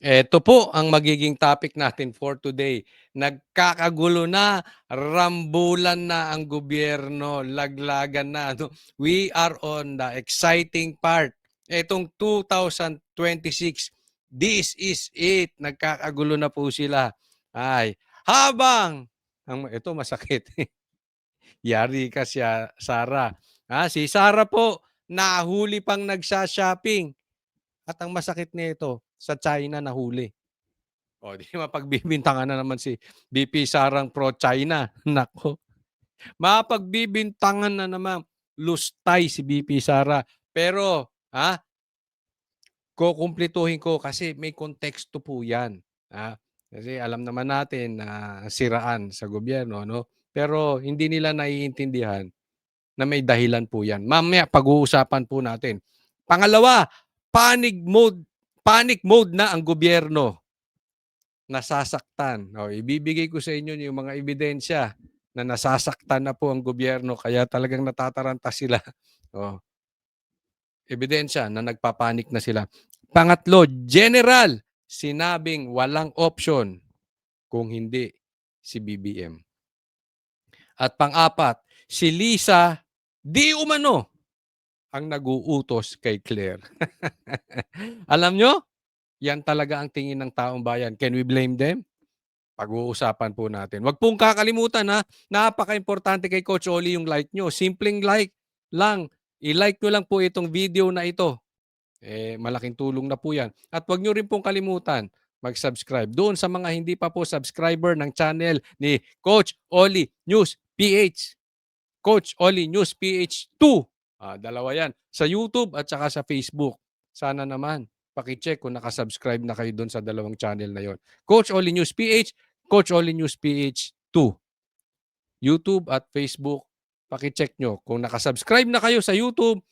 Eto po ang magiging topic natin for today. Nagkakagulo na, rambulan na ang gobyerno, laglagan na. Ano? We are on the exciting part. Etong 2026, this is it. Nagkakagulo na po sila. Ay, habang, ito masakit. Yari ka siya, Sarah. Si Sarah po, nahuli pang nagsha-shopping. At ang masakit nito, sa China nahuli. O, di mapagbibintangan na naman si VP Sarang pro-China. Nako, mapagbibintangan na naman. Lustay si VP Sara. Pero, kukumpletuhin ko kasi may konteksto po yan. Kasi alam naman natin na siraan sa gobyerno, no? Pero hindi nila naiintindihan na may dahilan po yan. Mamaya pag-uusapan po natin. Pangalawa, panic mode na ang gobyerno. Nasasaktan. Ibibigay ko sa inyo yung mga ebidensya na nasasaktan na po ang gobyerno kaya talagang natataranta sila. Ebidensya na nagpapanik na sila. Pangatlo, general, sinabing walang option kung hindi si BBM. At pang-apat, si Lisa di umano ang nag-uutos kay Claire. Alam nyo, yan talaga ang tingin ng taong bayan. Can we blame them? Pag-uusapan po natin. Huwag pong kakalimutan napaka-importante kay Coach Oli yung like nyo. Simpleng like lang. I-like nyo lang po itong video na ito. Malaking tulong na po yan. At huwag nyo rin pong kalimutan mag-subscribe. Doon sa mga hindi pa po subscriber ng channel ni Coach Oli News PH. Coach Oli News PH 2. Dalawa yan. Sa YouTube at saka sa Facebook. Sana naman paki-check kung nakasubscribe na kayo doon sa dalawang channel na yon. Coach Oli News PH, Coach Oli News PH 2. YouTube at Facebook, paki-check nyo. Kung nakasubscribe na kayo sa YouTube,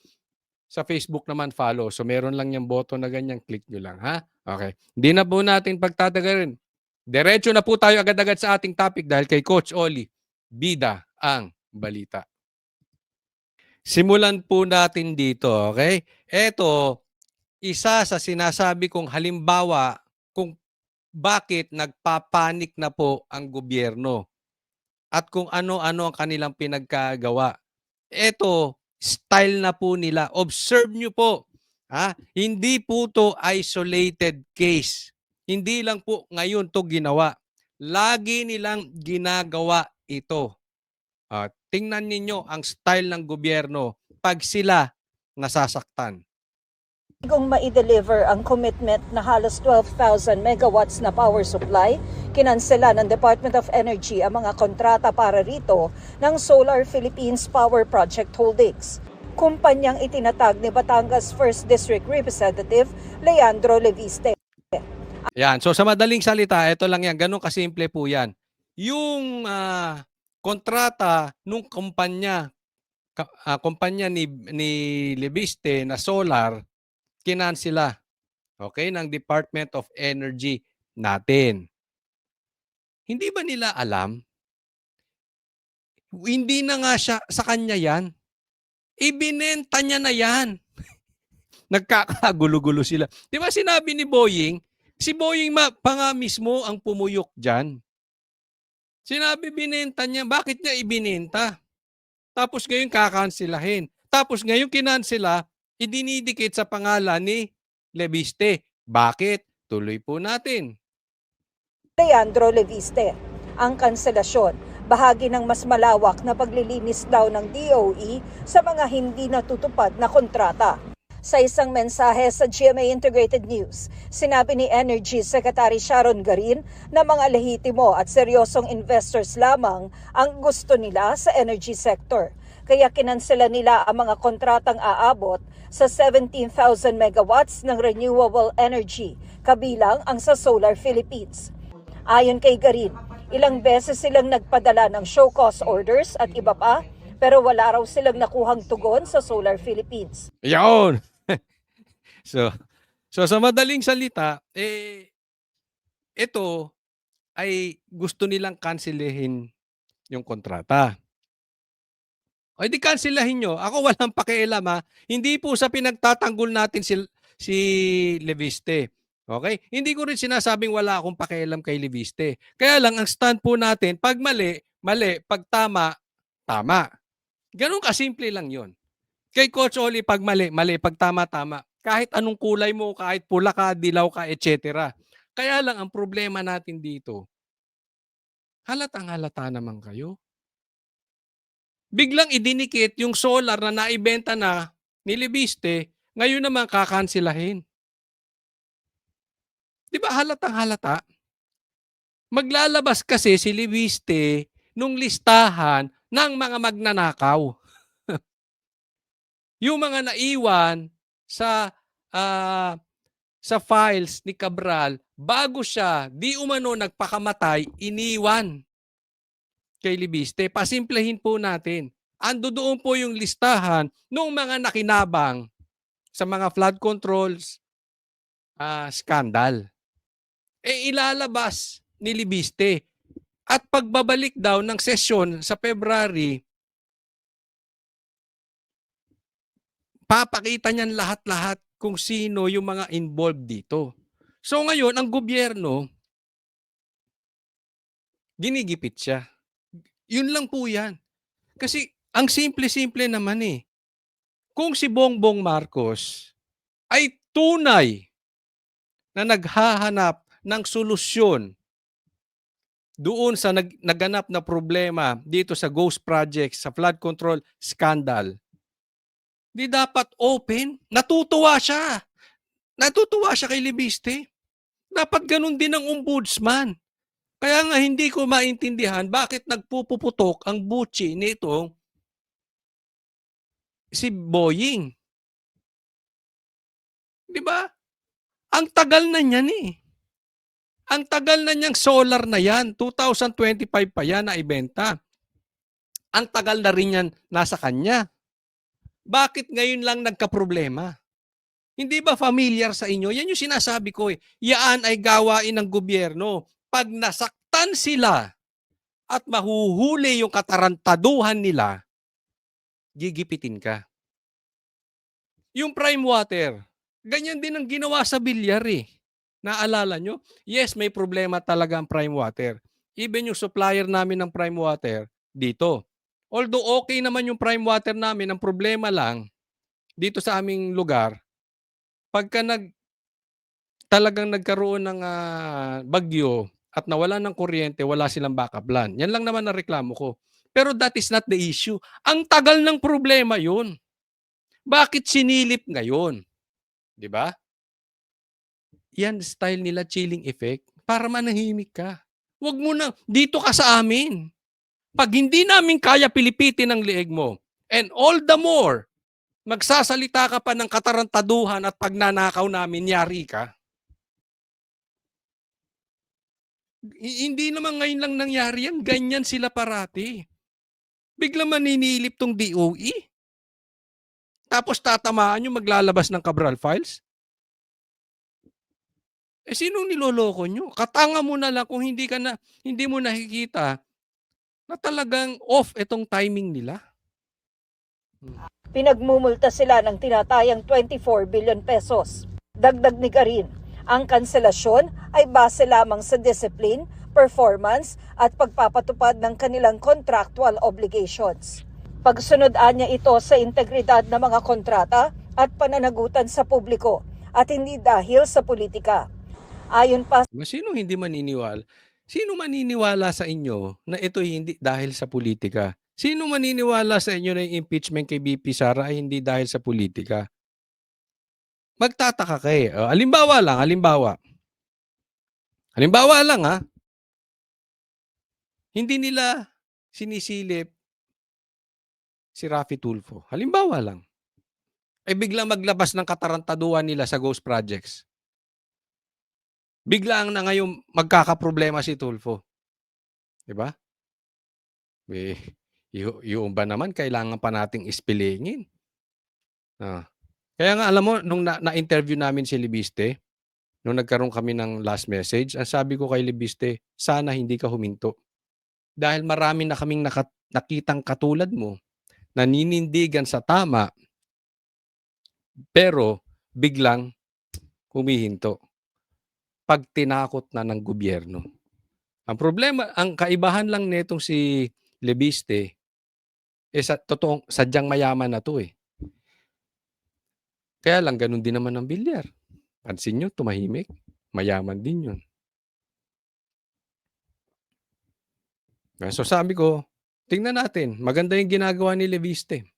sa Facebook naman follow. So meron lang yung button na ganyan, click nyo lang, ha? Okay. Hindi na po natin pagtatagarin. Diretso na po tayo agad-agad sa ating topic dahil kay Coach Oli, bida ang balita. Simulan po natin dito, okay? Ito, isa sa sinasabi kong halimbawa kung bakit nagpapanik na po ang gobyerno at kung ano-ano ang kanilang pinagkagawa. Ito, style na po nila. Observe nyo po. Hindi po to isolated case. Hindi lang po ngayon to ginawa. Lagi nilang ginagawa ito. Tingnan ninyo ang style ng gobyerno pag sila nasasaktan. Kung ma-deliver ang commitment na halos 12,000 megawatts na power supply, kinansela ng Department of Energy ang mga kontrata para rito ng Solar Philippines Power Project Holdings. Kumpanyang itinatag ni Batangas 1st District Representative Leandro Leviste. Yan. So sa madaling salita, ito lang yan. Ganun kasimple po yan. Yung kontrata nung kumpanya ni Leviste na solar, kinansela. Okay? Ng Department of Energy natin. Hindi ba nila alam? Hindi na nga siya, sa kanya yan. Ibinenta niya na yan. Nagkakagulo-gulo sila. Di ba sinabi ni Boying, si Boying pa nga mismo ang pumuyok dyan. Sinabi binenta niya, bakit niya ibinenta? Tapos ngayon kakanselahin. Tapos ngayon kinansela, idinidikit sa pangalan ni Leviste. Bakit? Tuloy po natin. Leandro Leviste. Ang kanselasyon, bahagi ng mas malawak na paglilinis daw ng DOE sa mga hindi natutupad na kontrata. Sa isang mensahe sa GMA Integrated News, sinabi ni Energy Secretary Sharon Garin na mga lehitimo at seryosong investors lamang ang gusto nila sa energy sector. Kaya kinansela nila ang mga kontratang aabot sa 17,000 megawatts ng renewable energy, kabilang ang sa Solar Philippines. Ayon kay Garin, ilang beses silang nagpadala ng show cause orders at iba pa, pero wala raw silang nakuhang tugon sa Solar Philippines. Yaon! So sa madaling salita, ito ay gusto nilang kanselehin yung kontrata. O di kanselahin nyo. Ako walang pakialam Hindi po sa pinagtatanggol natin si Leviste. Okay? Hindi ko rin sinasabing wala akong pakialam kay Leviste. Kaya lang ang stand po natin, pag mali, mali, pag tama, tama. Gano'n kasimple lang 'yon. Kay Coach Oli, pag mali, mali, pag tama, tama. Kahit anong kulay mo, kahit pula ka, dilaw ka, et cetera. Kaya lang ang problema natin dito, halatang-halata naman kayo. Biglang idinikit yung solar na naibenta na ni Leviste, ngayon naman kakanselahin. 'Di ba halatang-halata? Maglalabas kasi si Leviste nung listahan ng mga magnanakaw. Yung mga naiwan sa, ah, sa files ni Cabral bago siya di umano nagpakamatay, iniwan kay Leviste. Pasimplehin po natin. Andodoon po yung listahan nung mga nakinabang sa mga flood controls, scandal. Ilalabas ni Leviste. At pagbabalik daw ng sesyon sa February, papakita niyan lahat-lahat kung sino yung mga involved dito. So ngayon, ang gobyerno, ginigipit siya. Yun lang po yan. Kasi ang simple-simple naman eh. Kung si Bongbong Marcos ay tunay na naghahanap ng solusyon doon sa naganap na problema dito sa Ghost Project, sa flood control scandal, di dapat open. Natutuwa siya. Natutuwa siya kay Leviste. Dapat ganun din ang ombudsman. Kaya nga hindi ko maintindihan bakit nagpupuputok ang butsi nitong si Boying. Di ba? Ang tagal na niyan eh. Ang tagal na niyang solar na yan. 2025 pa yan na ibenta. Ang tagal na rin yan nasa kanya. Bakit ngayon lang nagkaproblema? Hindi ba familiar sa inyo? Yan yung sinasabi ko eh. Yaan ay gawain ng gobyerno. Pag nasaktan sila at mahuhuli yung katarantaduhan nila, gigipitin ka. Yung prime water, ganyan din ang ginawa sa bilyar eh. Naalala nyo? Yes, may problema talaga ang prime water. Even yung supplier namin ng prime water, dito. Although okay naman yung prime water namin, ang problema lang, dito sa aming lugar, pagka talagang nagkaroon ng bagyo at nawalan ng kuryente, wala silang backup plan. Yan lang naman ang reklamo ko. Pero that is not the issue. Ang tagal ng problema yun. Bakit sinilip ngayon? 'Di ba? Yan style nila, chilling effect, para manahimik ka. Wag mo na, dito ka sa amin. Pag hindi namin kaya pilipitin ang leeg mo, and all the more, magsasalita ka pa ng katarantaduhan at pagnanakaw namin, yari ka. Hindi naman ngayon lang nangyari yan, ganyan sila parati. Biglang maninilip tong DOE. Tapos tatamaan yung maglalabas ng Cabral Files. Sinong niloloko nyo? Katanga mo na lang kung hindi mo nakikita na talagang off itong timing nila. Pinagmumulta sila ng tinatayang 24 billion pesos. Dagdag ni Karin, ang kanselasyon ay base lamang sa discipline, performance at pagpapatupad ng kanilang contractual obligations. Pagsunod-an niya ito sa integridad ng mga kontrata at pananagutan sa publiko at hindi dahil sa politika. Ayon pa Sino hindi maniniwala? Sino maniniwala sa inyo na ito hindi dahil sa politika? Sino maniniwala sa inyo na yung impeachment kay BP Sara ay hindi dahil sa politika? Magtataka ka eh. Halimbawa lang, halimbawa. Halimbawa lang ha. Hindi nila sinisilip si Raffy Tulfo. Halimbawa lang. Biglang maglabas ng katarantaduhan nila sa ghost projects. Biglang na ngayon magkakaproblema si Tulfo. 'Di ba? Yung ba naman kailangan pa nating ispilingin. Kaya nga alam mo nung na-interview namin si Leviste, nung nagkaroon kami ng last message, ang sabi ko kay Leviste, sana hindi ka huminto. Dahil marami na kaming nakitang katulad mo, naninindigan sa tama, pero biglang humihinto. pag tinakot na ng gobyerno. Ang problema, ang kaibahan lang nitong si Leviste, totoong sadyang mayaman na 'to, eh. Kaya lang gano'n din naman ang Villar. Pansin niyo tumahimik, mayaman din 'yun. So sabi ko, tingnan natin, maganda 'yung ginagawa ni Leviste.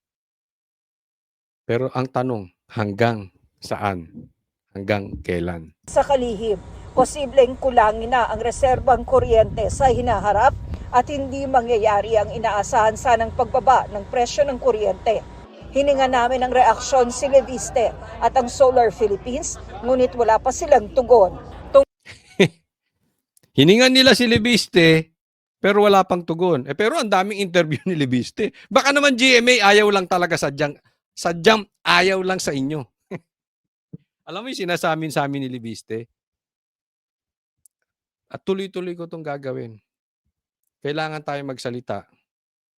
Pero ang tanong, hanggang saan? Hanggang kailan? Sa kalihim, posibleng kulangin na ang reserbang kuryente sa hinaharap at hindi mangyayari ang inaasahan sanang pagbaba ng presyo ng kuryente. Hininga namin ng reaksyon si Leviste at ang Solar Philippines, ngunit wala pa silang tugon. Hiningan nila si Leviste, pero wala pang tugon. Pero ang daming interview ni Leviste. Baka naman GMA ayaw lang talaga sadyang ayaw lang sa inyo. Alam mo yung sinasamin sa amin ni Leviste? At tuloy-tuloy ko itong gagawin. Kailangan tayo magsalita.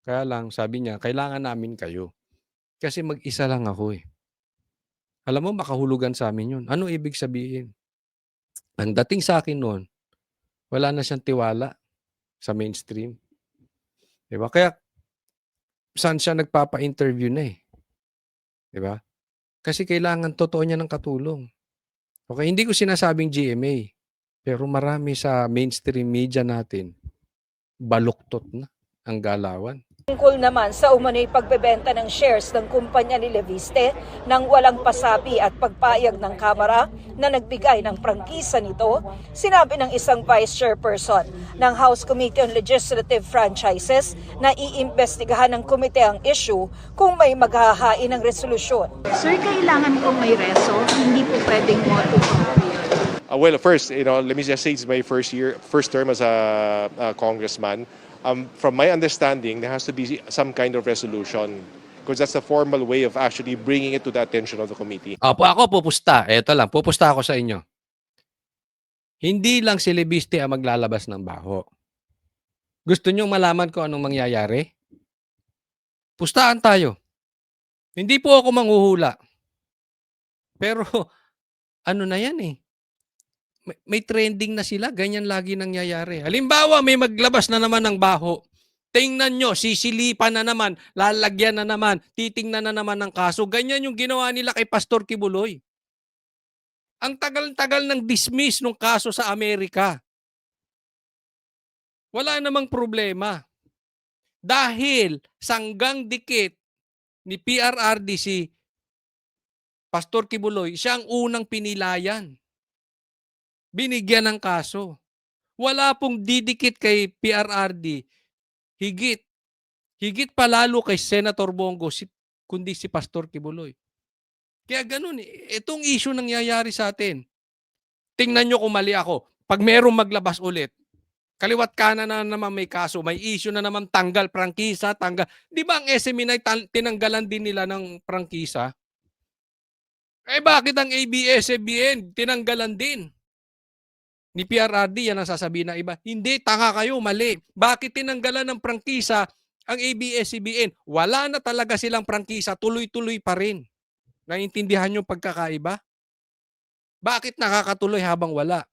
Kaya lang, sabi niya, kailangan namin kayo. Kasi mag-isa lang ako, eh. Alam mo, makahulugan sa amin yun. Ano ibig sabihin? Ang dating sa akin noon, wala na siyang tiwala sa mainstream. Diba? Kaya, saan siya nagpapa-interview na, eh. Diba? Kasi kailangan totoo niya ng katulong. Okay, hindi ko sinasabing GMA. Pero marami sa mainstream media natin, baluktot na ang galawan. Tungkol naman sa umano'y pagbebenta ng shares ng kumpanya ni Leviste nang walang pasabi at pagpayag ng Kamara na nagbigay ng prangkisa nito, sinabi ng isang vice chairperson ng House Committee on Legislative Franchises na iimbestigahan ng komite ang issue kung may maghahain ng resolusyon. Sir, kailangan kong may reso, hindi po pwedeng moto. Well, first, let me just say it's my first term as a congressman. From my understanding, there has to be some kind of resolution because that's the formal way of actually bringing it to the attention of the committee. Ako pupusta. Eto lang, pupusta ako sa inyo. Hindi lang si Leviste ang maglalabas ng baho. Gusto niyong malaman kung anong mangyayari? Pustahan tayo. Hindi po ako manghuhula. Pero ano na yan, eh. May trending na sila, ganyan lagi nangyayari. Halimbawa, may maglabas na naman ng baho. Tingnan nyo, sisilipan na naman, lalagyan na naman, titingnan na naman ng kaso. Ganyan yung ginawa nila kay Pastor Kibuloy. Ang tagal-tagal ng dismiss ng kaso sa Amerika. Wala namang problema. Dahil sanggang dikit ni PRRD si Pastor Kibuloy, siya ang unang pinilayan. Binigyan ng kaso. Wala pong didikit kay PRRD. Higit pa lalo kay Senator Bongo, kundi si Pastor Kibuloy. Kaya ganun, itong issue nangyayari sa atin. Tingnan nyo kung mali ako. Pag merong maglabas ulit, kaliwat kanan na naman may kaso, may issue na naman tanggal prangkisa, tanggal. Di ba ang SMNI tinanggalan din nila ng prangkisa? Bakit ang ABS-CBN tinanggalan din? Ni PRRD, yan ang sasabihin na iba. Hindi, tanga kayo, mali. Bakit tinanggalan ng prangkisa ang ABS-CBN? Wala na talaga silang prangkisa, tuloy-tuloy pa rin. Naiintindihan nyo pagkakaiba? Bakit nakakatuloy habang wala?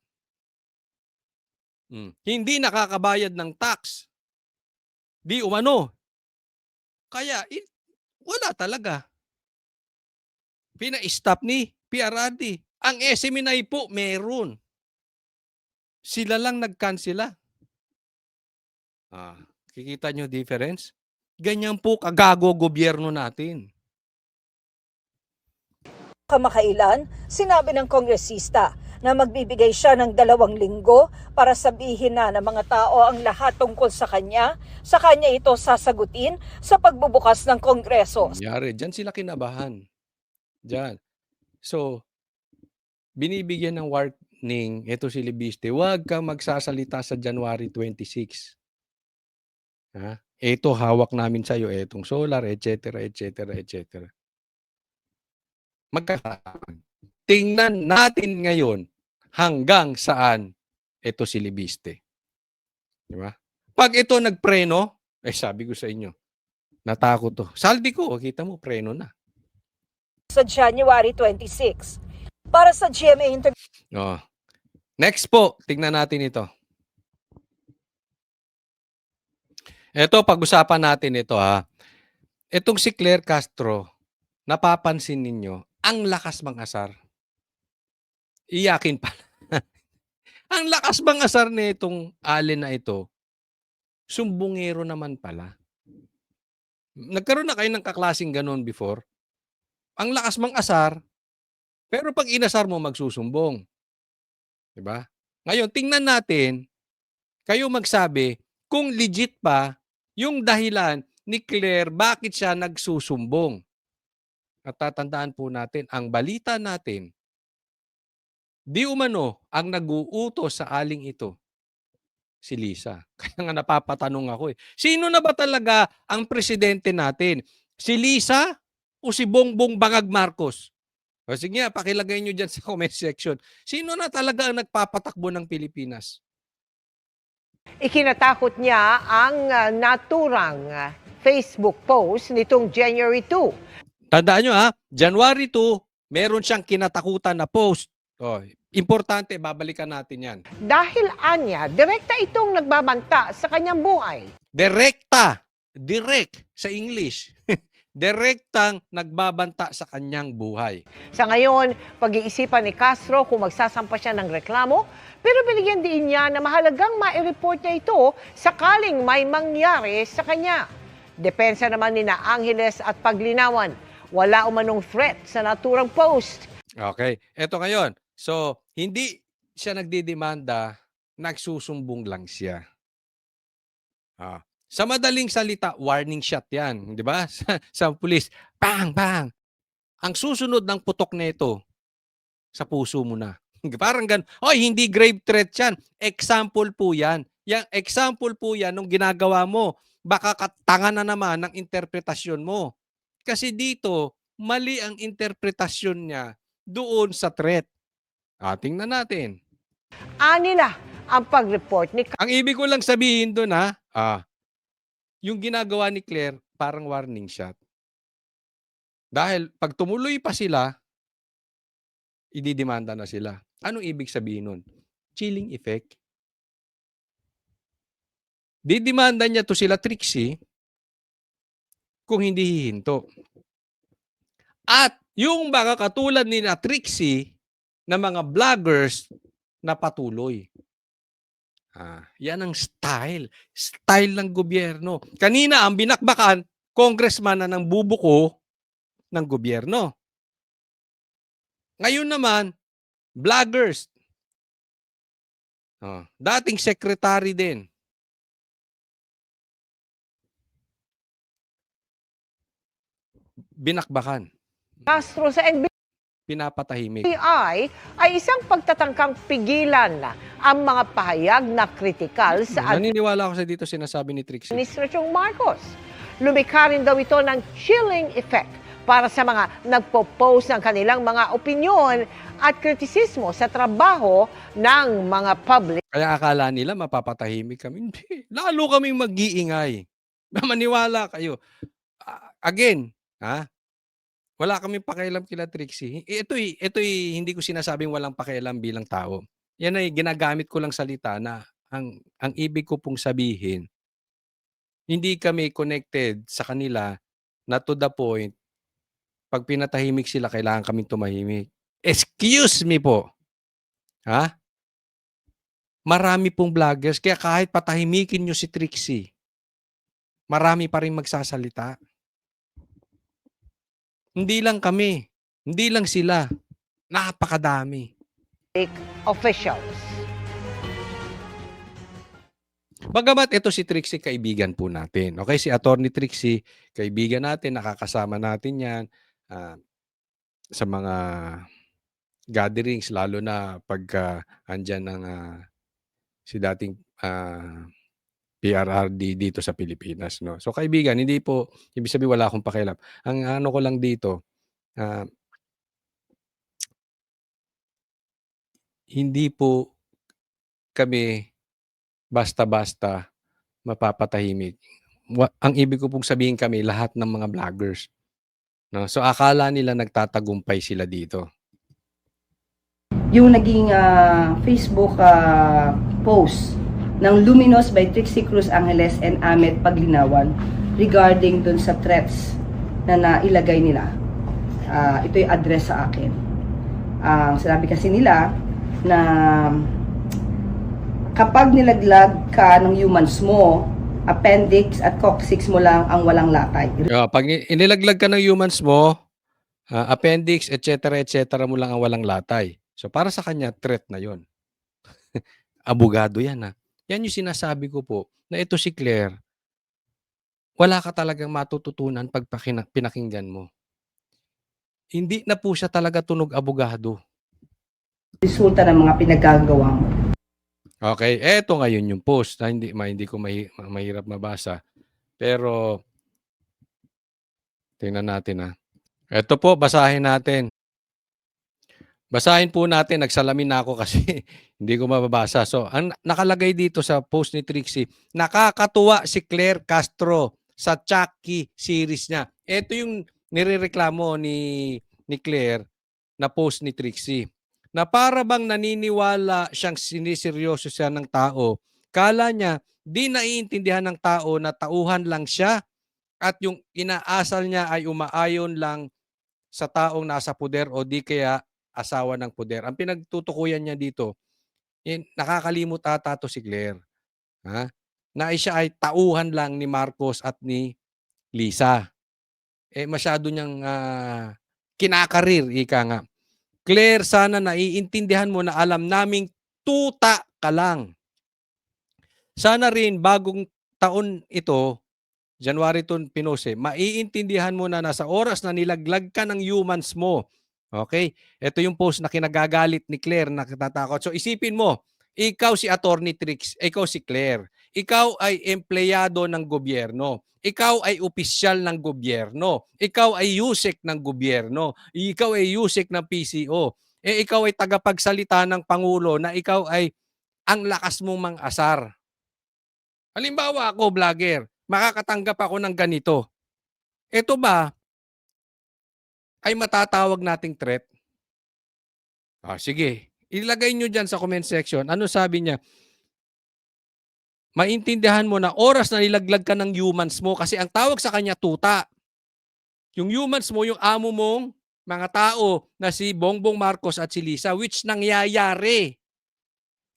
Hindi nakakabayad ng tax. Di umano. Kaya, wala talaga. Pina-stop ni PRRD. Ang SMNI po, meron. Sila lang nag-cancela. Kikita nyo difference? Ganyan po kagago gobyerno natin. Kamakailan, sinabi ng kongresista na magbibigay siya ng 2 linggo para sabihin na ng mga tao ang lahat tungkol sa kanya ito sasagutin sa pagbubukas ng Kongreso. Nangyari, dyan sila kinabahan. Dyan. So, binibigyan ng warning, ito si Leviste, huwag kang magsasalita sa January 26. Ito, hawak namin sa'yo, etong solar, etc., etc., etc. Magkakaroon. Tingnan natin ngayon hanggang saan ito si Leviste. Diba? Pag ito nagpreno, sabi ko sa inyo, natakot to. Saldi ko, kita mo, preno na. Sa January 26. Para sa GMA Interview. Next po, tingnan natin ito. Ito, pag-usapan natin ito ha. Itong si Claire Castro, napapansin ninyo, ang lakas mangasar. Iyakin pa. Ang lakas mangasar na itong Allen na ito, sumbongero naman pala. Nagkaroon na kayo ng kaklaseng ganun before? Ang lakas mangasar, pero pag inasar mo, magsusumbong. Diba? Ngayon, tingnan natin, kayo magsabi, kung legit pa yung dahilan ni Claire bakit siya nagsusumbong. At tatandaan po natin, ang balita natin, di umano ang nag-uutos sa aling ito, si Lisa. Kaya nga napapatanong ako sino na ba talaga ang presidente natin? Si Lisa o si Bongbong Bangag Marcos? O sige nga, pakilagay nyo dyan sa comment section. Sino na talaga ang nagpapatakbo ng Pilipinas? Ikinatakot niya ang naturang Facebook post nitong January 2. Tandaan nyo January 2, meron siyang kinatakutan na post. Oh, importante, babalikan natin yan. Dahil anya, direkta itong nagbabanta sa kanyang buhay. Direkta. Direct sa English. Direktang nagbabanta sa kanyang buhay. Sa ngayon, pag-iisipan ni Castro kung magsasampa siya ng reklamo, pero binigyan din niya na mahalagang ma-report niya ito sakaling may mangyari sa kanya. Depensa naman ni Angeles at Paglinawan, wala umanong threat sa naturang post. Okay. Eto ngayon. So, hindi siya nagdidemanda, nagsusumbong lang siya. Sa madaling salita, warning shot yan. Di ba? Sa pulis, bang, bang. Ang susunod ng putok nito, sa puso mo na. Parang ganun. Oy, hindi grave threat yan. Example po yan. Yang example po yan nung ginagawa mo. Baka katanga na naman ng interpretasyon mo. Kasi dito, mali ang interpretasyon niya doon sa threat. Tingnan natin. Anila ang pag-report ni Ang ibig ko lang sabihin doon yung ginagawa ni Claire, parang warning shot. Dahil pag tumuloy pa sila, ididemanda na sila. Anong ibig sabihin nun? Chilling effect. Didemanda niya to sila Trixie kung hindi hihinto. At yung mga katulad ni na Trixie na mga vloggers na patuloy. Yan ang style. Style ng gobyerno. Kanina ang binakbakan, congressman na ng bubuko ng gobyerno. Ngayon naman, vloggers. Dating secretary din. Binakbakan. Castro sa NBI Pinapatahimik. ay isang pagtatangkang pigilan ang mga pahayag na kritikal sa Naniniwala ako sa dito sinasabi ni Trixie. Administrasyong Marcos. Lumikha rin daw ito ng chilling effect para sa mga nagpo-post ng kanilang mga opinyon at kritisismo sa trabaho ng mga public. Kaya akala nila mapapatahimik kami. Hindi. Lalo kaming mag-iingay. Maniwala kayo. Again, wala kaming pakialam kila Trixie. Ito'y hindi ko sinasabing walang pakialam bilang tao. Yan ay ginagamit ko lang salita na ang ibig ko pong sabihin, hindi kami connected sa kanila na to the point, pag pinatahimik sila, kailangan kaming tumahimik. Excuse me po. Marami pong vloggers, kaya kahit patahimikin nyo si Trixie, marami pa rin magsasalita. Hindi lang kami, hindi lang sila, napakadami. Officials. Bagamat ito si Trixie, kaibigan po natin. Okay, si Attorney Trixie, kaibigan natin, nakakasama natin yan sa mga gatherings, lalo na pag andyan ng si dating PRRD dito sa Pilipinas. No? So kaibigan, hindi po, ibig sabihin wala akong pakialam. Ang ano ko lang dito, hindi po kami basta-basta mapapatahimik. Ang ibig ko pong sabihin kami, lahat ng mga vloggers. No? So akala nila nagtatagumpay sila dito. yung naging Facebook post ng Luminous by Trixie Cruz Angeles and Amet Paglinawan regarding dun sa threats na nailagay nila. Ito yung address sa akin. Sinabi kasi nila na kapag nilaglag ka ng humans mo, appendix at coccyx mo lang ang walang latay. Pag inilaglag ka ng humans mo, appendix, etc. mo lang ang walang latay. So para sa kanya, threat na yon. Abogado yan ha. Yan yung sinasabi ko po, na ito si Claire, wala ka talagang matututunan pag pinakinggan mo. Hindi na po siya talaga tunog abogado. Resulta ng mga pinagagawa mo. Okay, eto ngayon yung post na hindi ko mahirap mabasa. Pero tingnan natin ha. Eto po, basahin natin. Basahin po natin, nagsalamin na ako kasi hindi ko mababasa. So, ang nakalagay dito sa post ni Trixie, nakakatuwa si Claire Castro sa Chucky series niya. Ito yung nirereklamo ni Claire na post ni Trixie. Na para bang naniniwala siyang siniseryoso siya ng tao, kala niya di naiintindihan ng tao na tauhan lang siya at yung inaasal niya ay umaayon lang sa taong nasa puder o di kaya asawa ng puder. Ang pinagtutukuyan niya dito, nakakalimot ata to si Claire. Ha? Na siya ay tauhan lang ni Marcos at ni Lisa. Masyado niyang kinakarir, ika nga. Claire, sana naiintindihan mo na alam naming tuta ka lang. Sana rin bagong taon ito, January 2 pinose, maiintindihan mo na nasa oras na nilaglag ka ng humans mo. Okay? Ito yung post na kinagagalit ni Claire na katatakot. So isipin mo, ikaw si Attorney Trix, ikaw si Claire. Ikaw ay empleyado ng gobyerno. Ikaw ay opisyal ng gobyerno. Ikaw ay USEC ng gobyerno. Ikaw ay USEC ng PCO. Ikaw ay tagapagsalita ng Pangulo na ikaw ay ang lakas mong mang-asar. Halimbawa ako, vlogger, makakatanggap ako ng ganito. Ito ba ay matatawag nating threat? Sige. Ilagay nyo dyan sa comment section. Ano sabi niya? Maintindihan mo na oras na nilaglag ka ng humans mo kasi ang tawag sa kanya tuta. Yung humans mo, yung amo mong mga tao na si Bongbong Marcos at si Lisa, which nangyayari.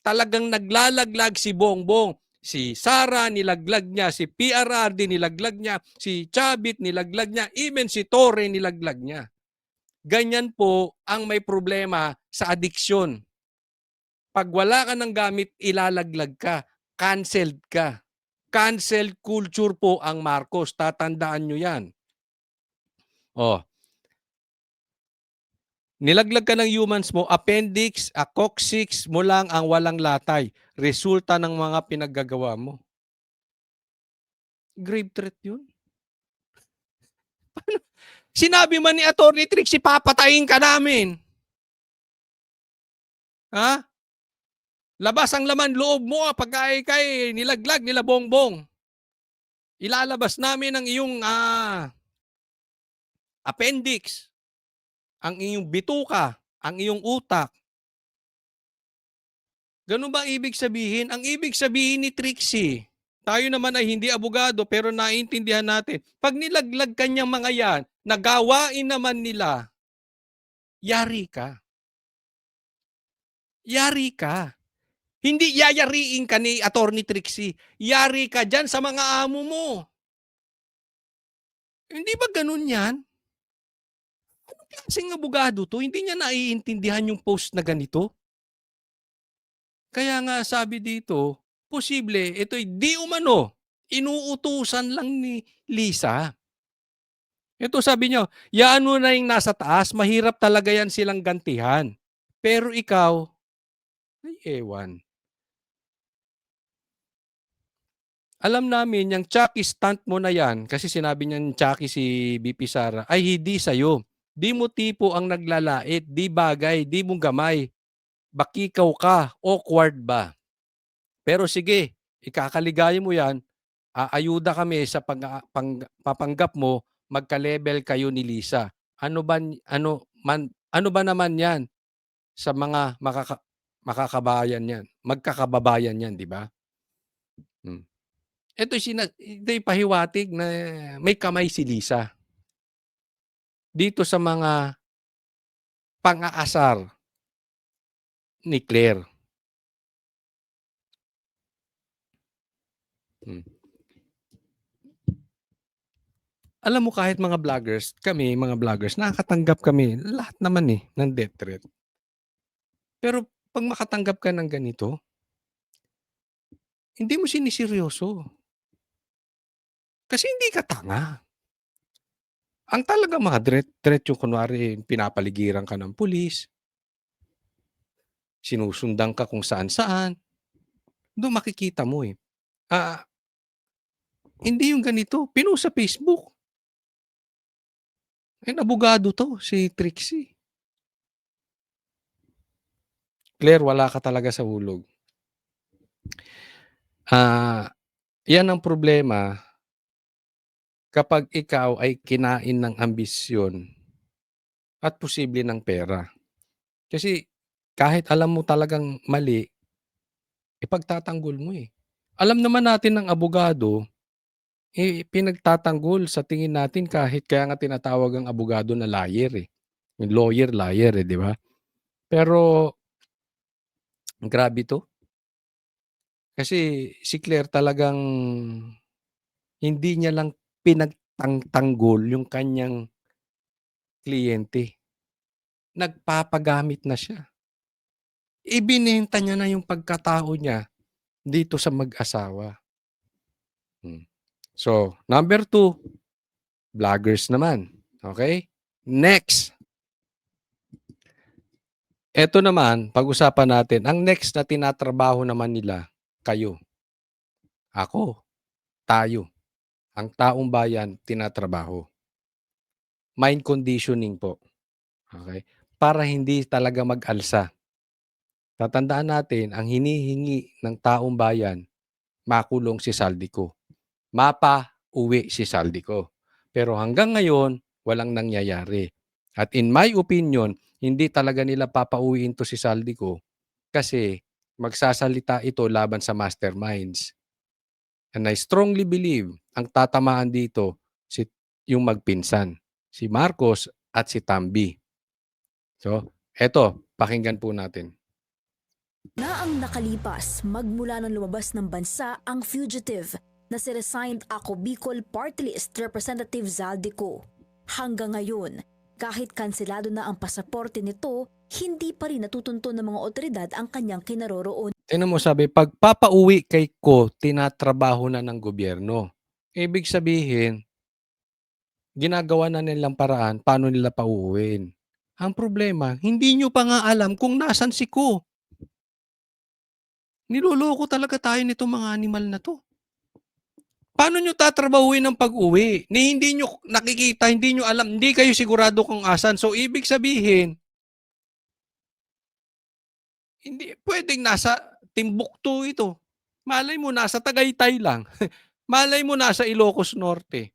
Talagang naglalaglag si Bongbong. Si Sara nilaglag niya, si PRRD nilaglag niya, si Chavit nilaglag niya, even si Torre nilaglag niya. Ganyan po ang may problema sa addiction. Pag wala ka ng gamit, ilalaglag ka. Canceled ka. Cancel culture po ang Marcos. Tatandaan nyo yan. Nilaglag ka ng humans mo, appendix, coccyx mo lang ang walang latay. Resulta ng mga pinaggagawa mo. Grave threat yun. Sinabi man ni Attorney Trixie, papatayin ka namin. Ha? Labas ang laman loob mo pag kay nilaglag nila Bongbong. Ilalabas namin ang iyong appendix, ang iyong bituka, ang iyong utak. Ganun ba ibig sabihin? Ang ibig sabihin ni Trixie, tayo naman ay hindi abogado pero naiintindihan natin. Pag nilaglag kanyang mga yan, nagawain naman nila, yari ka. Yari ka. Hindi yayariin ka ni Attorney Trixie. Yari ka dyan sa mga amo mo. Hindi ba ganun yan? Anong klaseng abogado to? Hindi niya naiintindihan yung post na ganito? Kaya nga sabi dito, posible ito'y di umano. Inuutusan lang ni Lisa. Ito sabi niyo, yaan mo na yung nasa taas, mahirap talaga yan silang gantihan. Pero ikaw, ay ewan. Alam namin, yung Chucky stunt mo na yan, kasi sinabi niya ni Chucky si BP Sara, ay hindi sa'yo. Di mo tipo ang naglalait, di bagay, di mo gamay. Bakikaw ka, awkward ba? Pero sige, ikakaligaya mo yan, aayuda kami sa papanggap mo, magka-level kayo ni Lisa. Ano ba naman yan? sa mga makakabayan yan, magkakababayan yan, di ba? Hmm. Ito'y pahiwatig na may kamay si Lisa dito sa mga pang-aasar ni Claire. Hmm. Alam mo kahit mga vloggers, kami mga vloggers, nakakatanggap kami lahat naman ng death threat. Pero 'pag makatanggap ka ng ganito, hindi mo siniseryoso. Kasi hindi ka tanga. Ang talagang mga threat yung kunwari pinapaligiran ka ng pulis, sinusundan ka kung saan-saan, do'n makikita mo, Ah, hindi yung ganito, pinost sa Facebook. Abogado 'to, si Trixie. Claire, wala ka talaga sa hulog. 'Yan ang problema kapag ikaw ay kinain ng ambisyon at posible ng pera. Kasi kahit alam mo talagang mali, ipagtatanggol mo, Alam naman natin ng abogado, pinagtatanggol sa tingin natin kahit kaya nga tinatawag ang abogado na liar, Yung lawyer, liar, 'di ba? Pero grabe 'to. Kasi si Claire talagang hindi niya lang pinagtanggol yung kanyang kliyente. Nagpapagamit na siya. Ibinenta niya na yung pagkatao niya dito sa mag-asawa. So, number 2, vloggers naman. Okay? Next. Eto naman, pag-usapan natin, ang next na tinatrabaho naman nila, kayo, ako, tayo, ang taong bayan tinatrabaho. Mind conditioning po. Okay? Para hindi talaga mag-alsa. Tatandaan natin, ang hinihingi ng taong bayan, makulong si Saldico. Mapa-uwi si Saldico. Pero hanggang ngayon, walang nangyayari. At in my opinion, hindi talaga nila papauwiin to si Saldico kasi magsasalita ito laban sa masterminds. And I strongly believe ang tatamaan dito yung magpinsan, si Marcos at si Tambi. So, eto, pakinggan po natin. Na ang nakalipas, magmula nang lumabas ng bansa ang fugitive na si resigned Ako Bicol Party List Representative Zaldico. Hanggang ngayon, kahit kanselado na ang pasaporte nito, hindi pa rin natutunton ng mga otoridad ang kanyang kinaroroon. Tingnan mo, sabi, pagpapauwi kay Ko, tinatrabaho na ng gobyerno. Ibig sabihin, ginagawa na nilang paraan paano nila pauuwiin. Ang problema, hindi nyo pa nga alam kung nasan si Ko. Niloloko talaga tayo nitong mga animal na to. Paano nyo tatrabahuin ng pag-uwi? Ni hindi nyo nakikita, hindi nyo alam, hindi kayo sigurado kung asan. So, ibig sabihin, hindi pwedeng nasa Timbuktu ito. Malay mo nasa Tagaytay lang. Malay mo nasa Ilocos Norte.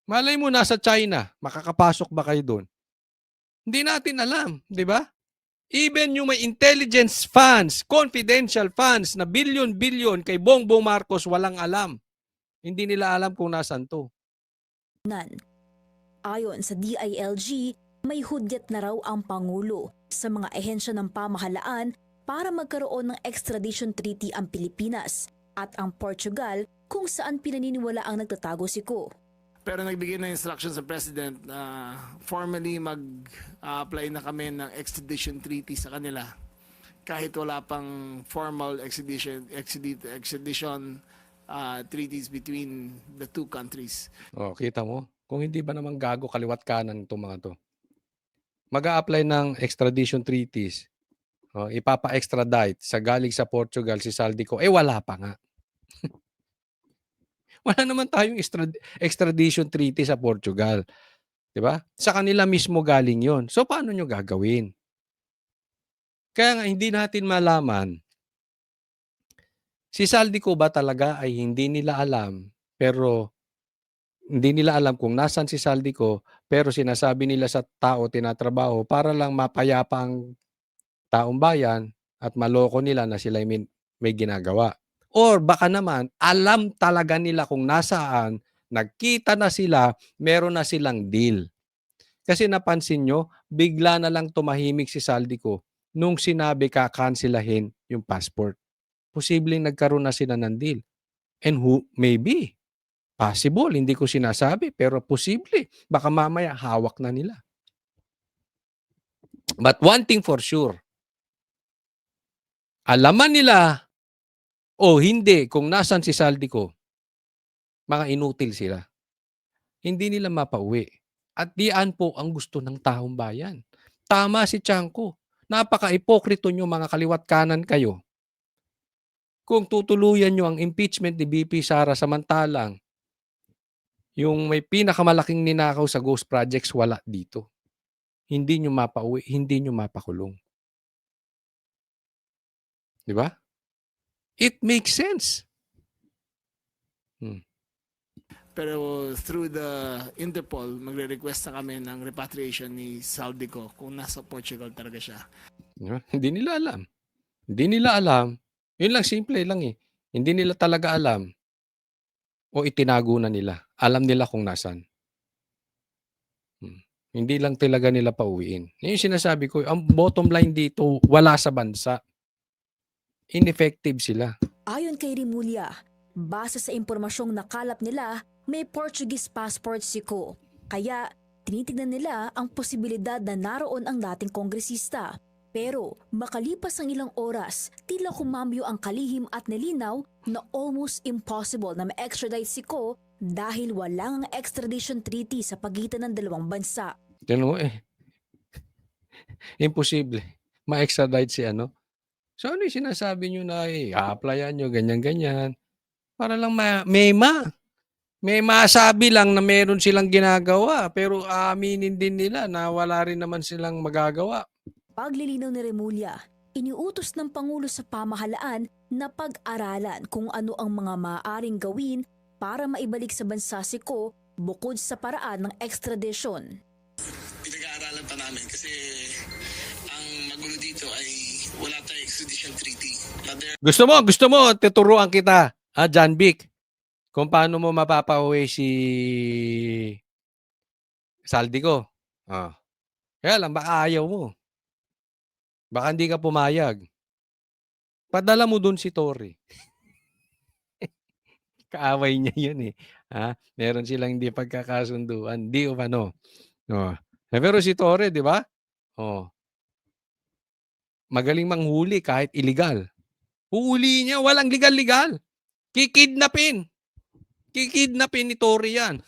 Malay mo nasa China. Makakapasok ba kayo doon? Hindi natin alam, di ba? Even yung may intelligence funds, confidential funds na billion-billion kay Bongbong Marcos walang alam. Hindi nila alam kung nasan to. Ayon sa DILG, may hudyat na raw ang Pangulo sa mga ehensya ng pamahalaan para magkaroon ng extradition treaty ang Pilipinas at ang Portugal kung saan pinaniniwala ang nagtatago si Ko. Pero nagbigay ng instructions sa President na formally mag-apply na kami ng extradition treaty sa kanila kahit wala pang formal extradition treaties between the two countries. Oh, kita mo? Kung hindi ba naman gago kaliwat kanan itong mga to. Mag-a-apply ng extradition treaties. Oh, ipapa-extradite sa galing sa Portugal si Saldico. Wala pa nga. Wala naman tayong extradition treaty sa Portugal. 'Di ba? Sa kanila mismo galing 'yon. So paano nyo gagawin? Kaya nga hindi natin malaman si Saldico ba talaga ay hindi nila alam pero Hindi nila alam kung nasaan si Saldico, pero sinasabi nila sa tao tinatrabaho para lang mapayapa ang taong bayan at maloko nila na sila may ginagawa. Or baka naman, alam talaga nila kung nasaan, nagkita na sila, meron na silang deal. Kasi napansin nyo, bigla na lang tumahimik si Saldico nung sinabi kakanselahin yung passport. Posibleng nagkaroon na sila ng deal. And maybe, possible, hindi ko sinasabi, pero posible. Baka mamaya hawak na nila. But one thing for sure, alaman nila o hindi kung nasan si Saldico, mga inutil sila. Hindi nila mapauwi. At diyan po ang gusto ng taong bayan. Tama si Tiangco. Napaka-ipokrito nyo mga kaliwat kanan kayo. Kung tutuluyan nyo ang impeachment ni BP Sara samantalang yung may pinakamalaking ninakaw sa ghost projects wala dito. Hindi nyo mapauwi, hindi nyo mapakulong. Di ba? It makes sense. Pero through the Interpol, magre-request na kami ng repatriation ni Saldico kung nasa Portugal talaga siya. Diba? Hindi nila alam. Hindi nila alam. Yun lang, simple lang eh. Hindi nila talaga alam o itinago na nila. Alam nila kung nasan. Hindi lang talaga nila pauwiin. Yung sinasabi ko, ang bottom line dito, wala sa bansa. Ineffective sila. Ayon kay Rimulya, base sa impormasyong nakalap nila, may Portuguese passport si Ko. Kaya tinitignan nila ang posibilidad na naroon ang dating kongresista. Pero makalipas ang ilang oras, tila kumambyo ang kalihim at nilinaw na almost impossible na ma-extradite si Ko dahil walang extradition treaty sa pagitan ng dalawang bansa. Yan mo imposible. Ma-extradite si ano. So ano yung sinasabi nyo na a-applyan nyo, ganyan-ganyan. Para lang may masabi lang na meron silang ginagawa pero aaminin din nila na wala rin naman silang magagawa. Paglilinaw ni Remulla, iniutos ng Pangulo sa pamahalaan na pag-aralan kung ano ang mga maaaring gawin para maibalik sa bansa si Ko bukod sa paraan ng extradition. Pinag-aaralan pa namin kasi ang magulo dito ay wala tayong extradition treaty. Gusto mo, tuturuan kita, John Vic, kung paano mo mapapauwi si Saldico. Kaya lang, baka ayaw mo. Baka hindi ka pumayag. Padala mo dun si Torre. Kaaway niya yun eh. Meron silang hindi pagkakasunduan. Di o ano. Pero si Torre, di ba? Magaling manghuli kahit illegal. Huuli niya, walang legal-legal. Kikidnapin ni Torre yan.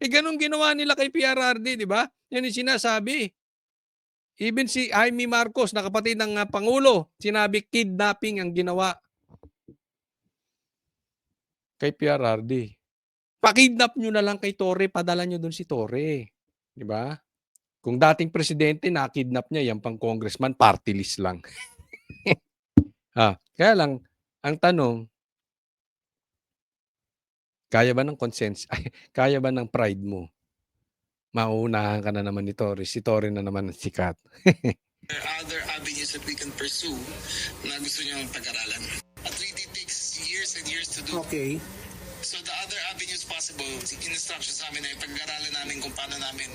Ganun ginawa nila kay PRRD, di ba? Yan yung sinasabi. Even si Jaime Marcos, na kapatid ng Pangulo, sinabi kidnapping ang ginawa kay PRRD. Pakidnap nyo na lang kay Torre, padala nyo dun si Torre. Di ba? Kung dating presidente, nakidnap niya, yan pang congressman, party list lang. Kaya lang, ang tanong, kaya ba ng consens? Kaya ba ng pride mo? Mauunahan ka na naman ni Torre. Si Torre na naman ang sikat. There are other avenues that we can pursue na gusto niyang pag-aralan. A treaty takes years and years to do. Okay. So the other avenues possible, in-instruction sa amin ay pag-aralan namin kung paano natin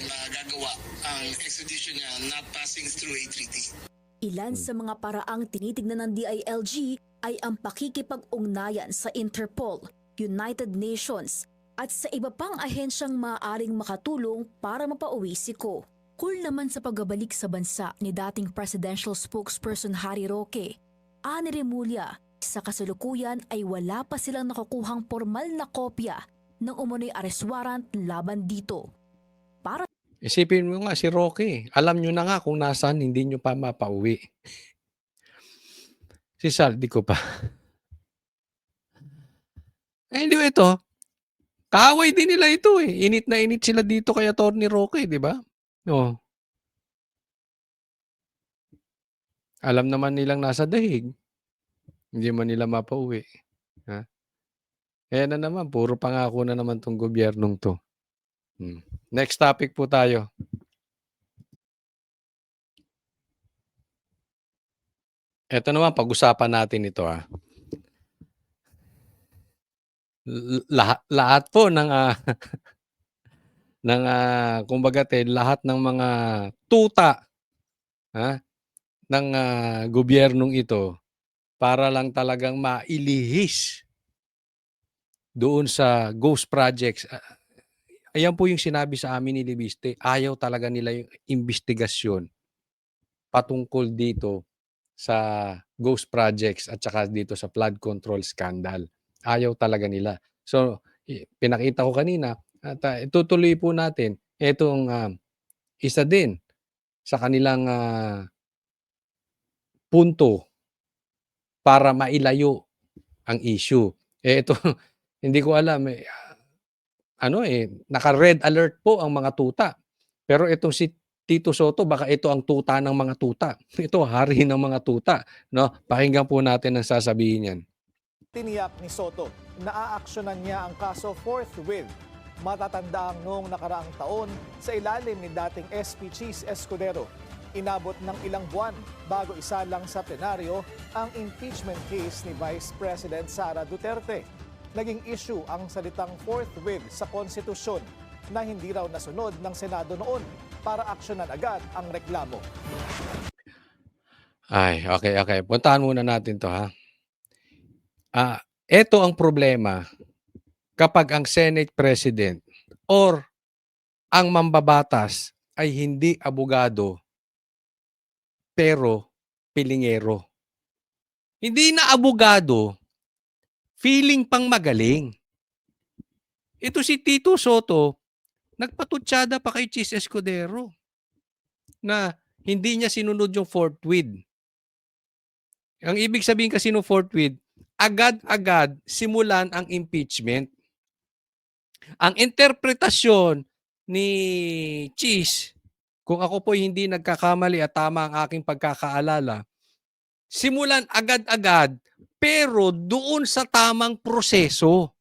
magagawa ang extradition niya not passing through a treaty. Ilan sa mga paraang tinitignan ng DILG ay ang pakikipag-ugnayan sa Interpol, United Nations, at sa iba pang ahensyang maaaring makatulong para mapauwi si Ko. Cool naman sa pagbabalik sa bansa ni dating presidential spokesperson Harry Roque. Ani Remulla, sa kasalukuyan ay wala pa silang nakukuhang formal na kopya ng umunoy arrest warrant laban dito. Para Isipin mo nga si Roque. Alam nyo na nga kung nasaan, hindi nyo pa mapauwi. Si Saldico pa. Hindi ito. Kaaway din nila ito eh. Init na init sila dito kay Atty. Roque, di ba? Alam naman nilang nasa dahig. Hindi man nila mapauwi. Ayan na naman, puro pangako na naman 'tong gobyernong 'to. Next topic po tayo. Eto naman pag-usapan natin ito, lahat po ng, ng, kumbaga lahat ng mga tuta, ng, gobyernong ito para lang talagang mailihis doon sa ghost projects. Ayan po yung sinabi sa amin ni Libiste, ayaw talaga nila yung imbestigasyon patungkol dito sa ghost projects at saka dito sa flood control scandal. Ayaw talaga nila. So, pinakita ko kanina at itutuloy po natin itong isa din sa kanilang punto para mailayo ang issue. Ito, hindi ko alam, naka-red alert po ang mga tuta. Pero itong si Tito Soto, baka ito ang tuta ng mga tuta. Ito, hari ng mga tuta. No? Pakinggan po natin ang sasabihin niyan. Tiniyak ni Soto na aaksyonan niya ang kaso forthwith. Matatandaan noong nakaraang taon sa ilalim ni dating SP Cheese Escudero. Inabot ng ilang buwan bago isalang sa plenaryo ang impeachment case ni Vice President Sara Duterte. Naging issue ang salitang forthwith sa konstitusyon na hindi raw nasunod ng Senado noon para aksyonan agad ang reklamo. Ay, okay. Puntahan muna natin to, ito ang problema kapag ang Senate President or ang mambabatas ay hindi abogado pero pilingero. Hindi na abogado, feeling pang magaling. Ito si Tito Soto, nagpatutsada pa kay Cheese Escudero na hindi niya sinunod yung forthwith. Ang ibig sabihin kasi ng forthwith, agad-agad simulan ang impeachment. Ang interpretasyon ni Cheese, kung ako po hindi nagkakamali at tama ang aking pagkakaalala, simulan agad-agad pero doon sa tamang proseso.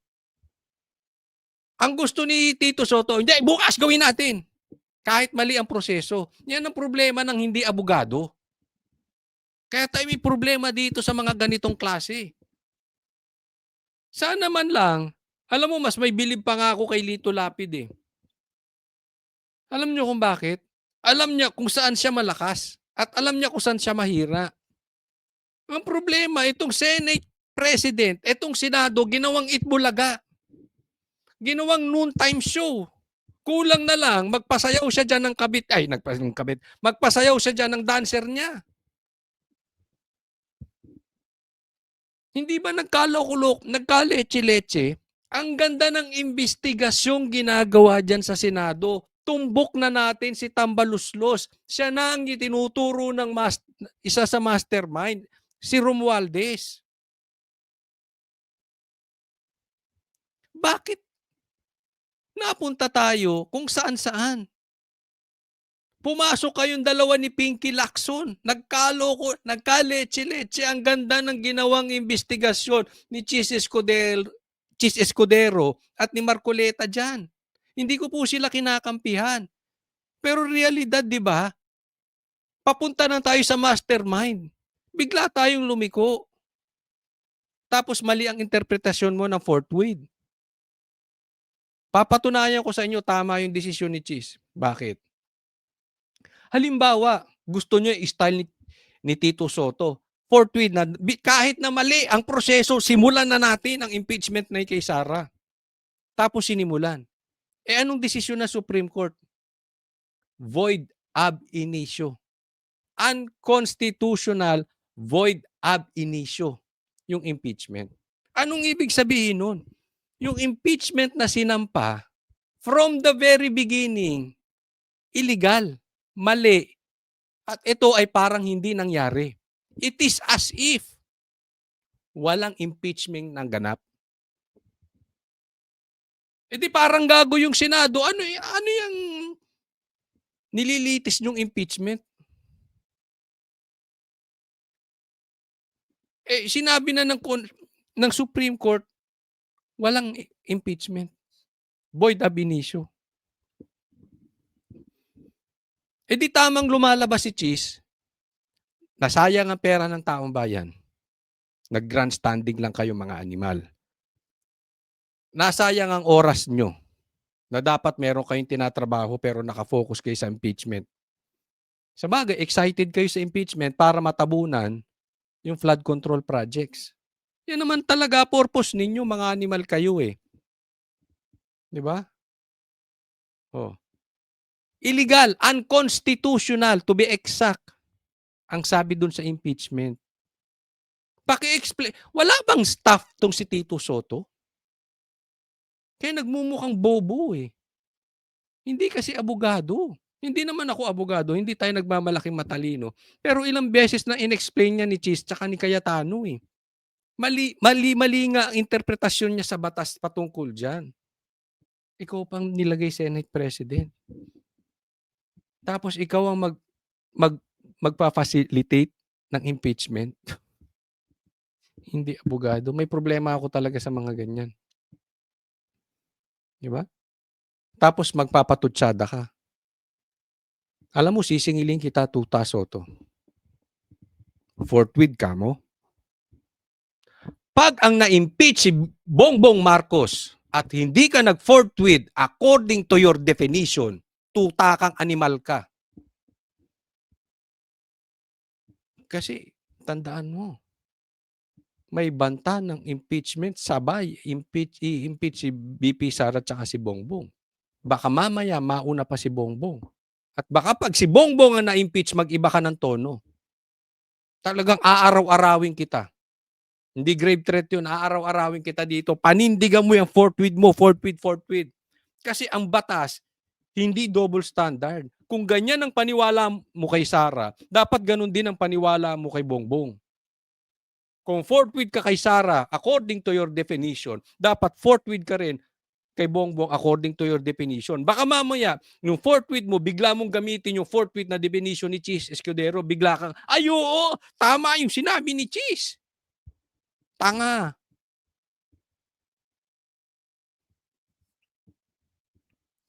Ang gusto ni Tito Soto, hindi, bukas gawin natin. Kahit mali ang proseso. Yan ang problema ng hindi abogado. Kaya tayo may problema dito sa mga ganitong klase. Sana man lang, alam mo, mas may bilib pa nga ako kay Lito Lapid . Alam niyo kung bakit? Alam niya kung saan siya malakas at alam niya kung saan siya mahira. Ang problema, itong Senate President, itong Senado, ginawang itbulaga. Ginawang noontime show. Kulang na lang, magpasayaw siya dyan ng magpasayaw siya dyan ng dancer niya. Hindi ba nagkaletse-letse? Ang ganda ng investigasyong ginagawa dyan sa Senado. Tumbok na natin si Tambaluslos. Siya na ang itinuturo ng isa sa mastermind, si Romualdez. Bakit napunta tayo kung saan-saan? Pumasok kayong dalawa ni Pinky Lacson. Nagkaletse-letse. Ang ganda ng ginawang investigasyon ni Cheese Escudero at ni Marcoleta dyan. Hindi ko po sila kinakampihan. Pero realidad, di ba? Papunta na tayo sa mastermind. Bigla tayong lumiko. Tapos mali ang interpretasyon mo ng forthwith. Papatunayan ko sa inyo, tama yung desisyon ni Cheese. Bakit? Halimbawa, gusto niyo i-style ni Tito Soto. Forthwith na, kahit na mali ang proseso, simulan na natin ang impeachment na kay Sara. Tapos sinimulan. Anong desisyon ng Supreme Court? Void ab initio. Unconstitutional, void ab initio. Yung impeachment. Anong ibig sabihin nun? Yung impeachment na sinampa, from the very beginning, illegal, mali, at ito ay parang hindi nangyari. It is as if walang impeachment nang ganap. Di parang gago yung Senado. Ano yung nililitis yung impeachment? Sinabi na ng Supreme Court, Walang impeachment. Void ab initio. Eh di tamang lumalabas si Cheese, nasayang ang pera ng taong bayan. Nag-grandstanding lang kayo mga animal. Nasayang ang oras nyo na dapat meron kayong tinatrabaho pero nakafocus kayo sa impeachment. Sabagay, excited kayo sa impeachment para matabunan yung flood control projects. Yan naman talaga purpose ninyo, mga animal kayo eh. Di ba? Oh. Illegal, unconstitutional to be exact. Ang sabi dun sa impeachment. Paki-explain. Wala bang staff tong si Tito Soto? Kaya nagmumukhang bobo eh. Hindi kasi abogado. Hindi naman ako abogado, hindi tayo nagmamalaking matalino. Pero ilang beses na inexplain niya ni Cheese tsaka ni Cayetano eh. Mali nga ang interpretasyon niya sa batas patungkol dyan. Ikaw pang nilagay Senate President. Tapos ikaw ang magpa-facilitate ng impeachment. Hindi abogado. May problema ako talaga sa mga ganyan. Di ba? Tapos magpapatutsada ka. Alam mo, sisingilin kita, Tuta Soto. Forthwith ka mo. Pag ang na-impeach si Bongbong Marcos at hindi ka nag-forthwith according to your definition, tuta kang animal ka. Kasi, tandaan mo, may banta ng impeachment, sabay, i-impeach si BP Sara at si Bongbong. Baka mamaya, mauna pa si Bongbong. At baka pag si Bongbong ang na-impeach, mag-iba ka ng tono. Talagang aaraw-arawin kita. Hindi grave threat yun, aaraw-arawin kita dito. Panindigan mo yung forthwith mo, forthwith. Kasi ang batas, hindi double standard. Kung ganyan ang paniwala mo kay Sara, dapat ganun din ang paniwala mo kay Bongbong. Kung forthwith ka kay Sara, according to your definition, dapat forthwith ka rin kay Bongbong according to your definition. Baka mamaya, yung forthwith mo, bigla mong gamitin yung forthwith na definition ni Cheese Escudero, bigla kang, ay oo, tama yung sinabi ni Cheese. Tanga.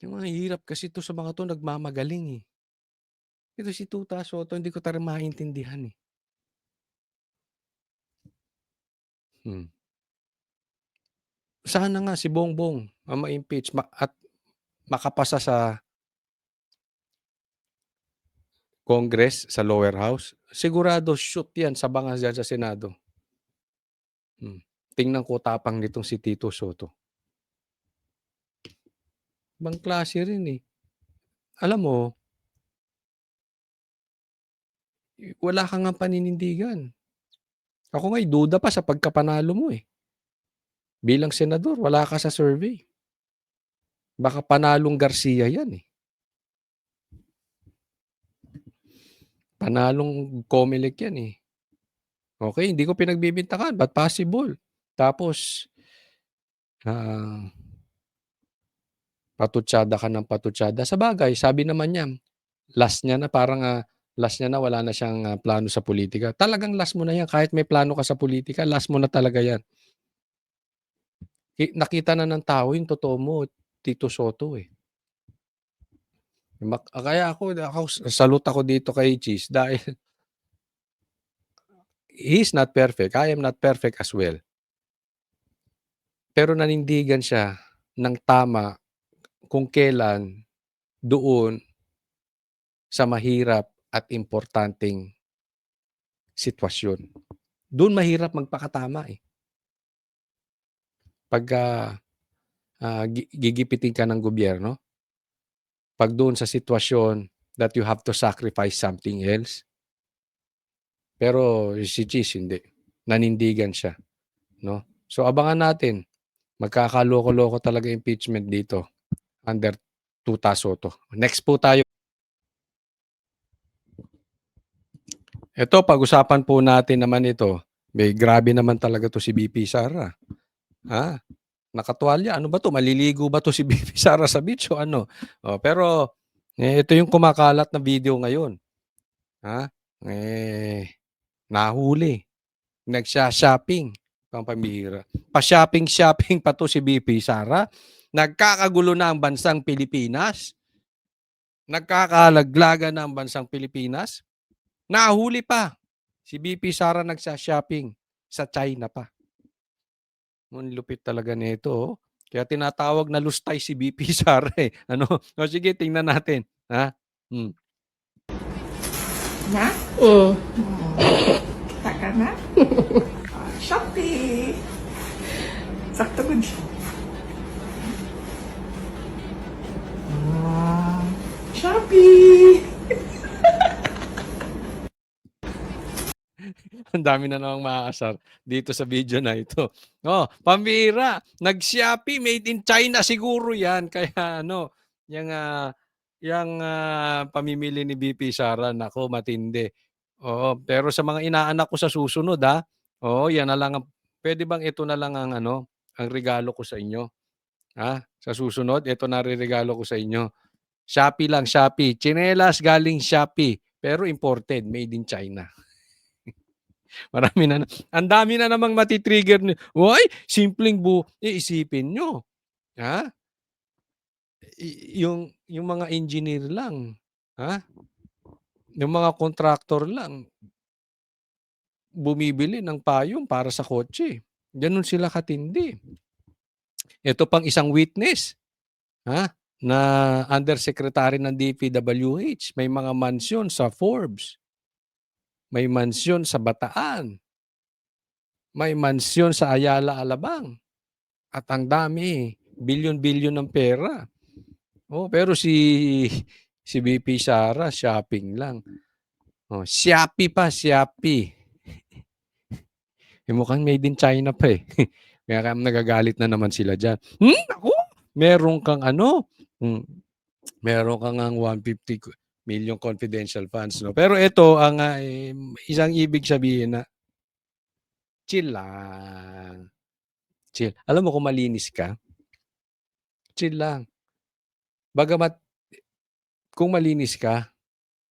Yung mga hirap kasi ito sa mga to nagmamagaling eh. Ito si Tuta Soto, hindi ko talaga maintindihan eh. Sana nga si Bongbong ang ma-impeach at makapasa sa Congress, sa lower house. Sigurado shoot yan sa bangas dyan sa Senado. Tingnan ko tapang nitong si Tito Soto. Ibang klase rin eh. Alam mo, wala kang nga paninindigan. Ako nga'y duda pa sa pagkapanalo mo eh. Bilang senador, wala ka sa survey. Baka panalong Garcia yan eh. Panalong Comelec yan eh. Okay, hindi ko pinagbibintakan. But possible. Tapos, patutsada ka ng patutsada. Sa bagay, sabi naman niya, last niya na, parang last niya na, wala na siyang plano sa politika. Talagang last mo na yan. Kahit may plano ka sa politika, last mo na talaga yan. Nakita na ng tao yung totoo mo, Tito Soto eh. Kaya ako salute ako dito kay Cheese dahil he's not perfect. I am not perfect as well. Pero nanindigan siya ng tama kung kailan doon sa mahirap at importanteng sitwasyon. Doon mahirap magpakatama eh. Pag gigipitin ka ng gobyerno, pag doon sa sitwasyon that you have to sacrifice something else. Pero si Cheese hindi. Nanindigan siya. No? So abangan natin. Magkakaloko-loko talaga impeachment dito under Tuta Soto. Next po tayo. Ito, pag-usapan po natin naman ito. May grabe naman talaga to si BP Sara. Nakatuwalya. Ano ba to? Maliligo ba to si BP Sara sa beach o ano? Pero ito yung kumakalat na video ngayon. Nahuli. Nagsha-shopping. Pampamihira. Pa-shopping-shopping pa 'to si BP Sara. Nagkakagulo na ang bansang Pilipinas. Nagkakalaglagan na ang bansang Pilipinas. Nahuli pa si BP Sara nagsa-shopping sa China pa. Ang lupit talaga nito, oh. Kaya tinatawag na lustay si BP Sara, eh. Ano? O sige, tingnan natin. Ha? Na? Taka na? Shopee! Sakto ko siya. Shopee! Ang dami na namang maaasar dito sa video na ito. Oh, pambira. Nag-Shopee, made in China siguro yan. Kaya ano, yung pamimili ni BP Sara, nako, matindi. Oo, pero sa mga inaanak ko sa susunod, ha? Oo, yan na lang. Pwede bang ito na lang ang ang regalo ko sa inyo? Ha? Sa susunod, ito na regalo ko sa inyo. Shopee lang, Shopee. Tsinelas galing Shopee, pero imported, made in China. Marami na. Ang dami na namang matitrigger ni. Uy, simpleng iisipin nyo. Ha? Yung mga engineer lang. Ha? Yung mga contractor lang. Bumibili ng payong para sa kotse. Ganun sila katindi. Ito pang isang witness. Ha? Na undersecretary ng DPWH. May mga mansyon sa Forbes. May mansyon sa Bataan. May mansyon sa Ayala, Alabang. At ang dami, bilyon-bilyon ng pera. Oh, pero si BP Sara, shopping lang. Oh, Shopee pa, Shopee. Mukhang made in China pa eh. Kaya nagagalit na naman sila dyan. Ako, meron kang meron kang ang 150 million confidential funds. No? Pero ito, ang isang ibig sabihin na, chill lang. Chill. Alam mo kung malinis ka, chill lang. Bagamat, kung malinis ka,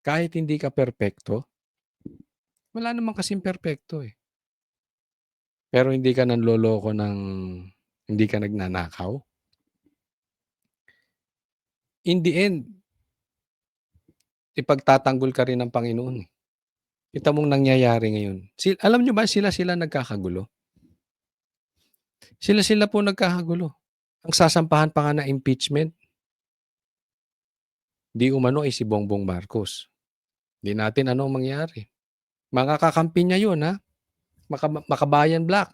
kahit hindi ka perpekto, wala naman kasing perpekto eh. Pero hindi ka nanloloko hindi ka nagnanakaw. In the end, ipagtatanggol ka rin ng Panginoon. Kita mong nangyayari ngayon. Alam nyo ba, sila nagkakagulo? Sila po nagkakagulo. Ang sasampahan pa nga na impeachment, di umano ay si Bongbong Marcos. Di natin ano ang mangyari. Mga kakampi niya yun, ha? Makabayan Black.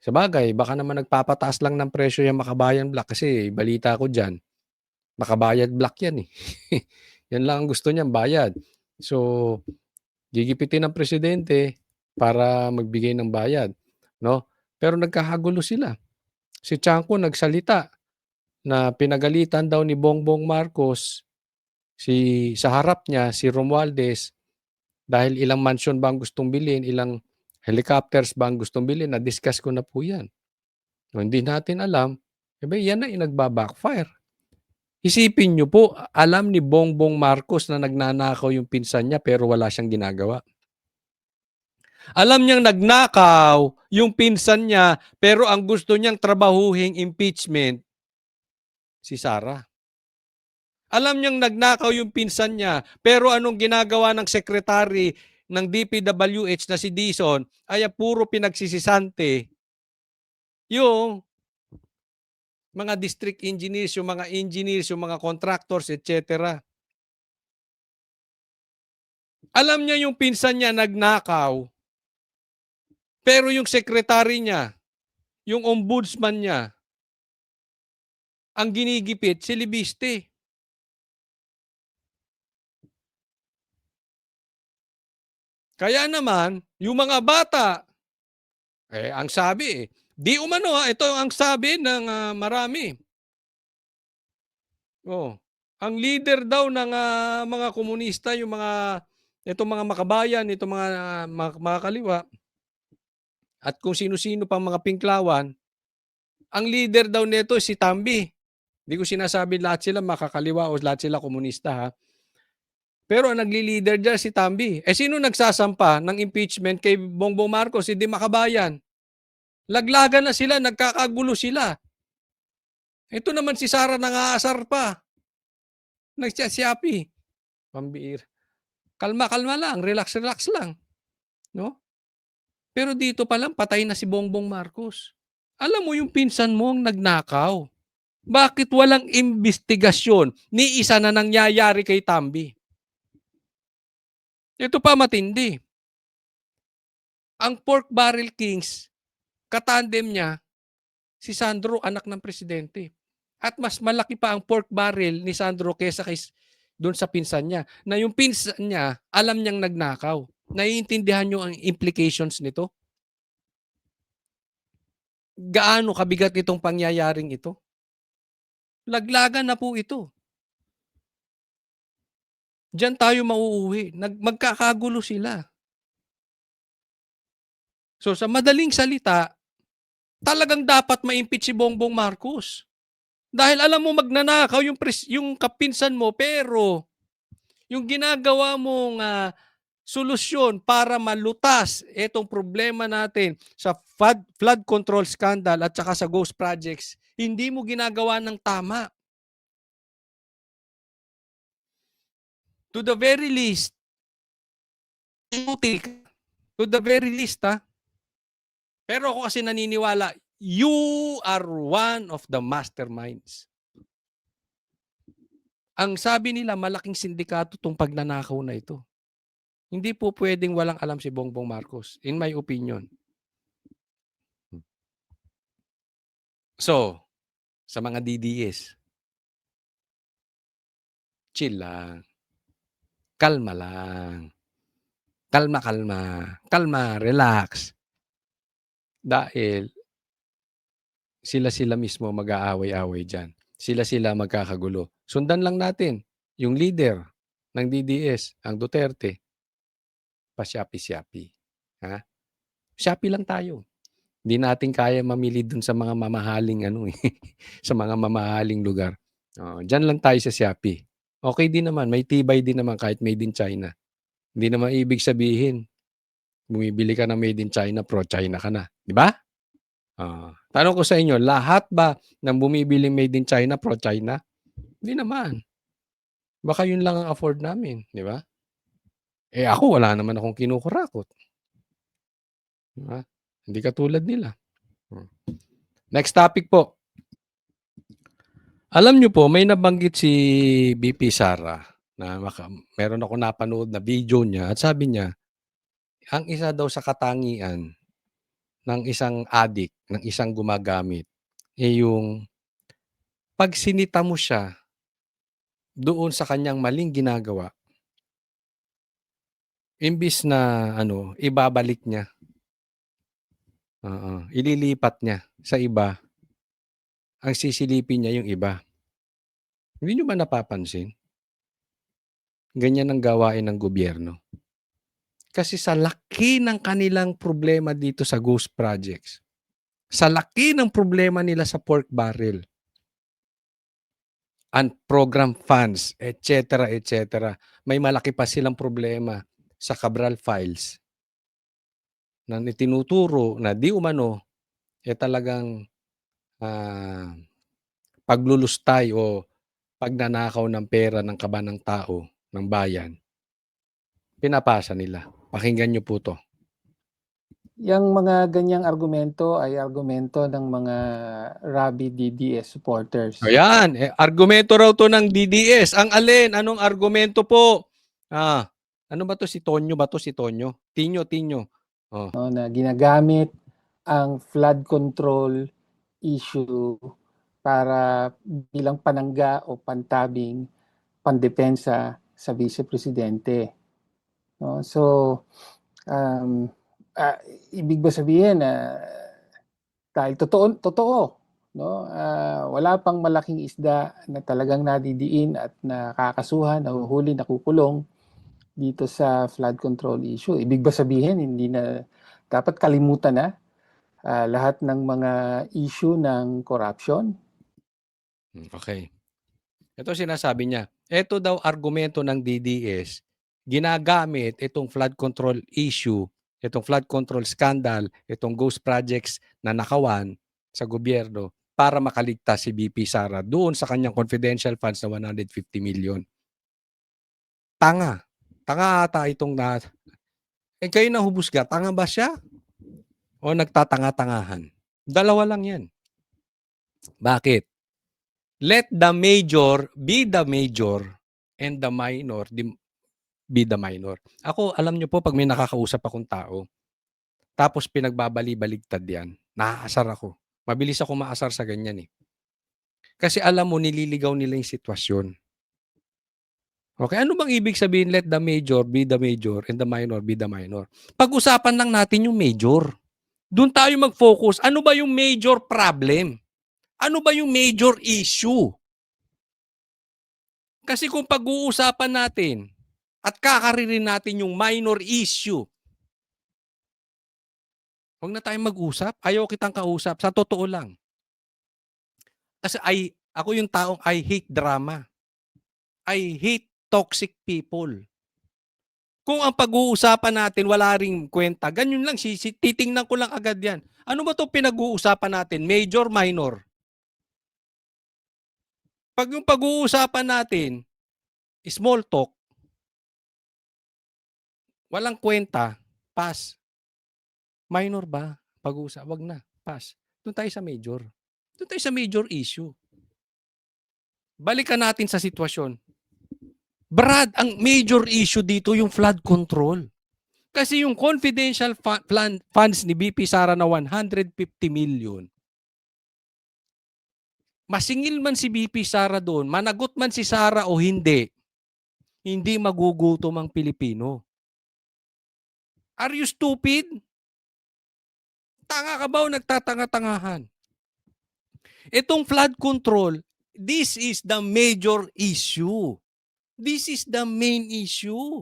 Sabagay, baka naman nagpapataas lang ng presyo yung Makabayan Black kasi balita ko dyan, Makabayad Black yan eh. Yan lang ang gusto niyang bayad. So, gigipitin ng presidente para magbigay ng bayad. No? Pero nagkakagulo sila. Si Chanco nagsalita na pinagalitan daw ni Bongbong Marcos sa harap niya, si Romualdez, dahil ilang mansion ba ang gustong bilhin, ilang helicopters ba ang gustong bilhin, na-discuss ko na po yan. So, hindi natin alam, yan na nagbabackfire. Isipin niyo po, alam ni Bongbong Marcos na nagnanakaw yung pinsan niya pero wala siyang ginagawa. Alam niyang nagnakaw yung pinsan niya pero ang gusto niyang trabahuhing impeachment, si Sara. Alam niyang nagnakaw yung pinsan niya pero anong ginagawa ng sekretary ng DPWH na si Dizon ay puro pinagsisisante yung mga district engineers, yung mga contractors, etc. Alam niya yung pinsan niya nagnakaw, pero yung secretary niya, yung ombudsman niya, ang ginigipit, si Libiste. Kaya naman, yung mga bata, ang sabi di umano ito ang sabi ng marami. Ang leader daw ng mga komunista, itong mga makabayan, itong mga kaliwa, at kung sino-sino pang mga pinklawan, ang leader daw nito si Tambi. Hindi ko sinasabi lahat sila makakaliwa o lahat sila komunista, ha. Pero ang nagli-leader dyan si Tambi. Sino nagsasampa ng impeachment kay Bongbong Marcos? Hindi makabayan. Laglagan na sila, nagkakagulo sila. Ito naman si Sara nangaasar pa. Nagsiyasyapi. Pambiir. Kalma-kalma lang, relax-relax lang. No? Pero dito pa lang, patay na si Bongbong Marcos. Alam mo yung pinsan mo ang nagnakaw. Bakit walang investigasyon ni isa na nangyayari kay Tambi? Ito pa matindi. Ang Pork Barrel Kings, katandem niya, si Sandro, anak ng presidente. At mas malaki pa ang pork barrel ni Sandro kesa doon sa pinsan niya. Na yung pinsan niya, alam niyang nagnakaw. Naiintindihan niyo ang implications nito? Gaano kabigat itong pangyayaring ito? Laglagan na po ito. Diyan tayo mauuwi. Magkakagulo sila. So sa madaling salita, talagang dapat ma-impeach si Bongbong Marcos. Dahil alam mo magnanakaw yung kapinsan mo, pero yung ginagawa mong solusyon para malutas itong problema natin sa flood control scandal at saka sa ghost projects, hindi mo ginagawa ng tama. To the very least, to the very least, Pero ako kasi naniniwala, you are one of the masterminds. Ang sabi nila, malaking sindikato itong pagnanakaw na ito. Hindi po pwedeng walang alam si Bongbong Marcos, in my opinion. So, sa mga DDS, chill lang. Kalma lang. Kalma, relax. Dahil sila mismo mag-aaway-away dyan. Sila magkakagulo. Sundan lang natin yung leader ng DDS, ang Duterte. Pasyapi-syapi. Ha? Syapi lang tayo. Hindi natin kaya mamili dun sa mga mamahaling sa mga mamahaling lugar. Diyan lang tayo sa Shopee. Okay din naman, may tibay din naman kahit made in China. Hindi naman ibig sabihin, bumibili ka ng made in China, pro-China ka na. Di ba? Tanong ko sa inyo, lahat ba ng bumibili made in China, pro-China? Hindi naman. Baka yun lang ang afford namin. Di ba? Ako, wala naman akong kinukurakot. Diba? Hindi katulad nila. Next topic po. Alam nyo po, may nabanggit si BP Sara na meron ako napanood na video niya at sabi niya, ang isa daw sa katangian ng isang addict, ng isang gumagamit, yung pag sinita mo siya doon sa kanyang maling ginagawa, imbis na ibabalik niya, ililipat niya sa iba, ang sisilipin niya yung iba. Hindi nyo ba napapansin? Ganyan ang gawain ng gobyerno. Kasi sa laki ng kanilang problema dito sa ghost projects, sa laki ng problema nila sa pork barrel, and program funds, etc., may malaki pa silang problema sa Cabral Files na itinuturo na di umano talagang paglulustay o pagnanakaw ng pera ng kaban ng tao, ng bayan, pinapasa nila. Pakinggan nyo po to. Yang mga ganyang argumento ay argumento ng mga rabid DDS supporters. Ayan, argumento raw to ng DDS. Ang alin? Anong argumento po? Ano ba to? Si Tonyo ba to? Si Tonyo? Tinyo. Na ginagamit ang flood control issue para bilang panangga o pantabing pandepensa sa Vice Presidente. So, ibig ba sabihin na dahil totoo, wala pang malaking isda na talagang nadidiin at nakakasuhan, nahuhuli, nakukulong dito sa flood control issue. Ibig ba sabihin hindi na dapat kalimutan na lahat ng mga issue ng corruption? Okay. Ito sinasabi niya. Ito daw argumento ng DDS, ginagamit itong flood control issue itong flood control scandal, itong ghost projects na nakawan sa gobyerno para makaligtas si BP Sara doon sa kanyang confidential funds na 150 million. Tanga. Tanga ata itong kayo na hubusga, tanga ba siya? O nagtatanga-tangahan? Dalawa lang yan. Bakit? Let the major be the major and the minor be the minor. Ako, alam nyo po, pag may nakakausap akong tao, tapos pinagbabali-baligtad yan, naaasar ako. Mabilis ako maasar sa ganyan eh. Kasi alam mo, nililigaw nila yung sitwasyon. Okay, ano bang ibig sabihin, let the major be the major and the minor be the minor? Pag-usapan lang natin yung major. Doon tayo mag-focus. Ano ba yung major problem? Ano ba yung major issue? Kasi kung pag-uusapan natin at kakaririn natin yung minor issue, huwag na tayong mag-usap. Ayaw kitang kausap. Sa totoo lang. Kasi ako yung taong I hate drama. I hate toxic people. Kung ang pag-uusapan natin wala ring kwenta, ganyan lang, titingnan ko lang agad yan. Ano ba ito pinag-uusapan natin? Major, minor? Pag yung pag-uusapan natin, small talk, walang kwenta, pass. Minor ba? Pag-uusap, wag na, pass. Doon tayo sa major. Doon tayo sa major issue. Balikan natin sa sitwasyon. Brad, ang major issue dito yung flood control. Kasi yung confidential funds ni BP Sara na 150 million, masingil man si BP Sara doon, managot man si Sara o hindi magugutom ang Pilipino. Are you stupid? Tanga ka ba o nagtatanga-tangahan? Itong flood control, this is the major issue. This is the main issue.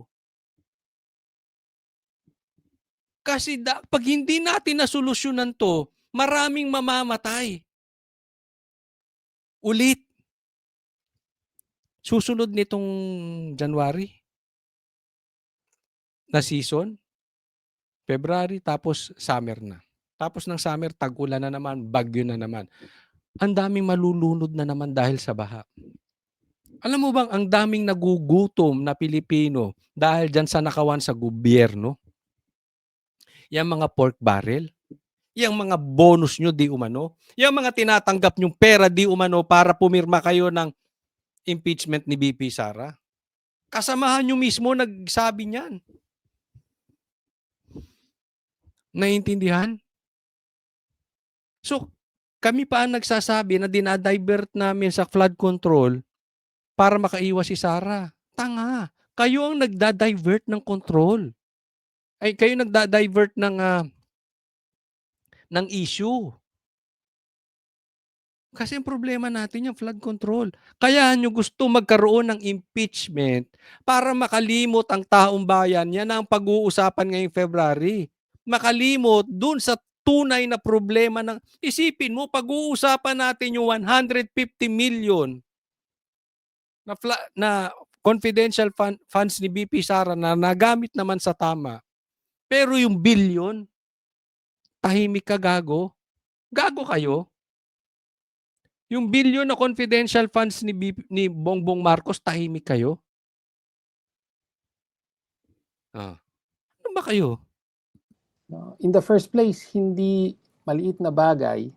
Kasi pag hindi natin nasolusyonan to, maraming mamamatay. Ulit. Susunod nitong January na season, February, tapos summer na. Tapos ng summer, tag-ulan na naman, bagyo na naman. Ang daming malulunod na naman dahil sa baha. Alam mo bang ang daming nagugutom na Pilipino dahil dyan sa nakawan sa gobyerno? Yang mga pork barrel, yang mga bonus nyo di umano, yung mga tinatanggap nyong pera di umano para pumirma kayo ng impeachment ni BP Sara. Kasamahan nyo mismo nagsabi niyan. Naiintindihan? So, kami pa ang nagsasabi na dinadivert namin sa flood control para makaiwas si Sara. Tanga. Kayo ang nagda-divert ng control. Ay, kayo nagda-divert ng issue. Kasi ang problema natin yung flood control. Kaya nyo gusto magkaroon ng impeachment para makalimot ang taong bayan. Yan ang pag-uusapan ngayong February. Makalimot dun sa tunay na problema ng... Isipin mo, pag-uusapan natin yung 150 million na confidential funds ni BP Sara na nagamit naman sa tama. Pero yung billion, tahimik ka, gago. Gago kayo. Yung billion na confidential funds ni Bongbong Marcos, tahimik kayo. Ano ba kayo? In the first place, hindi maliit na bagay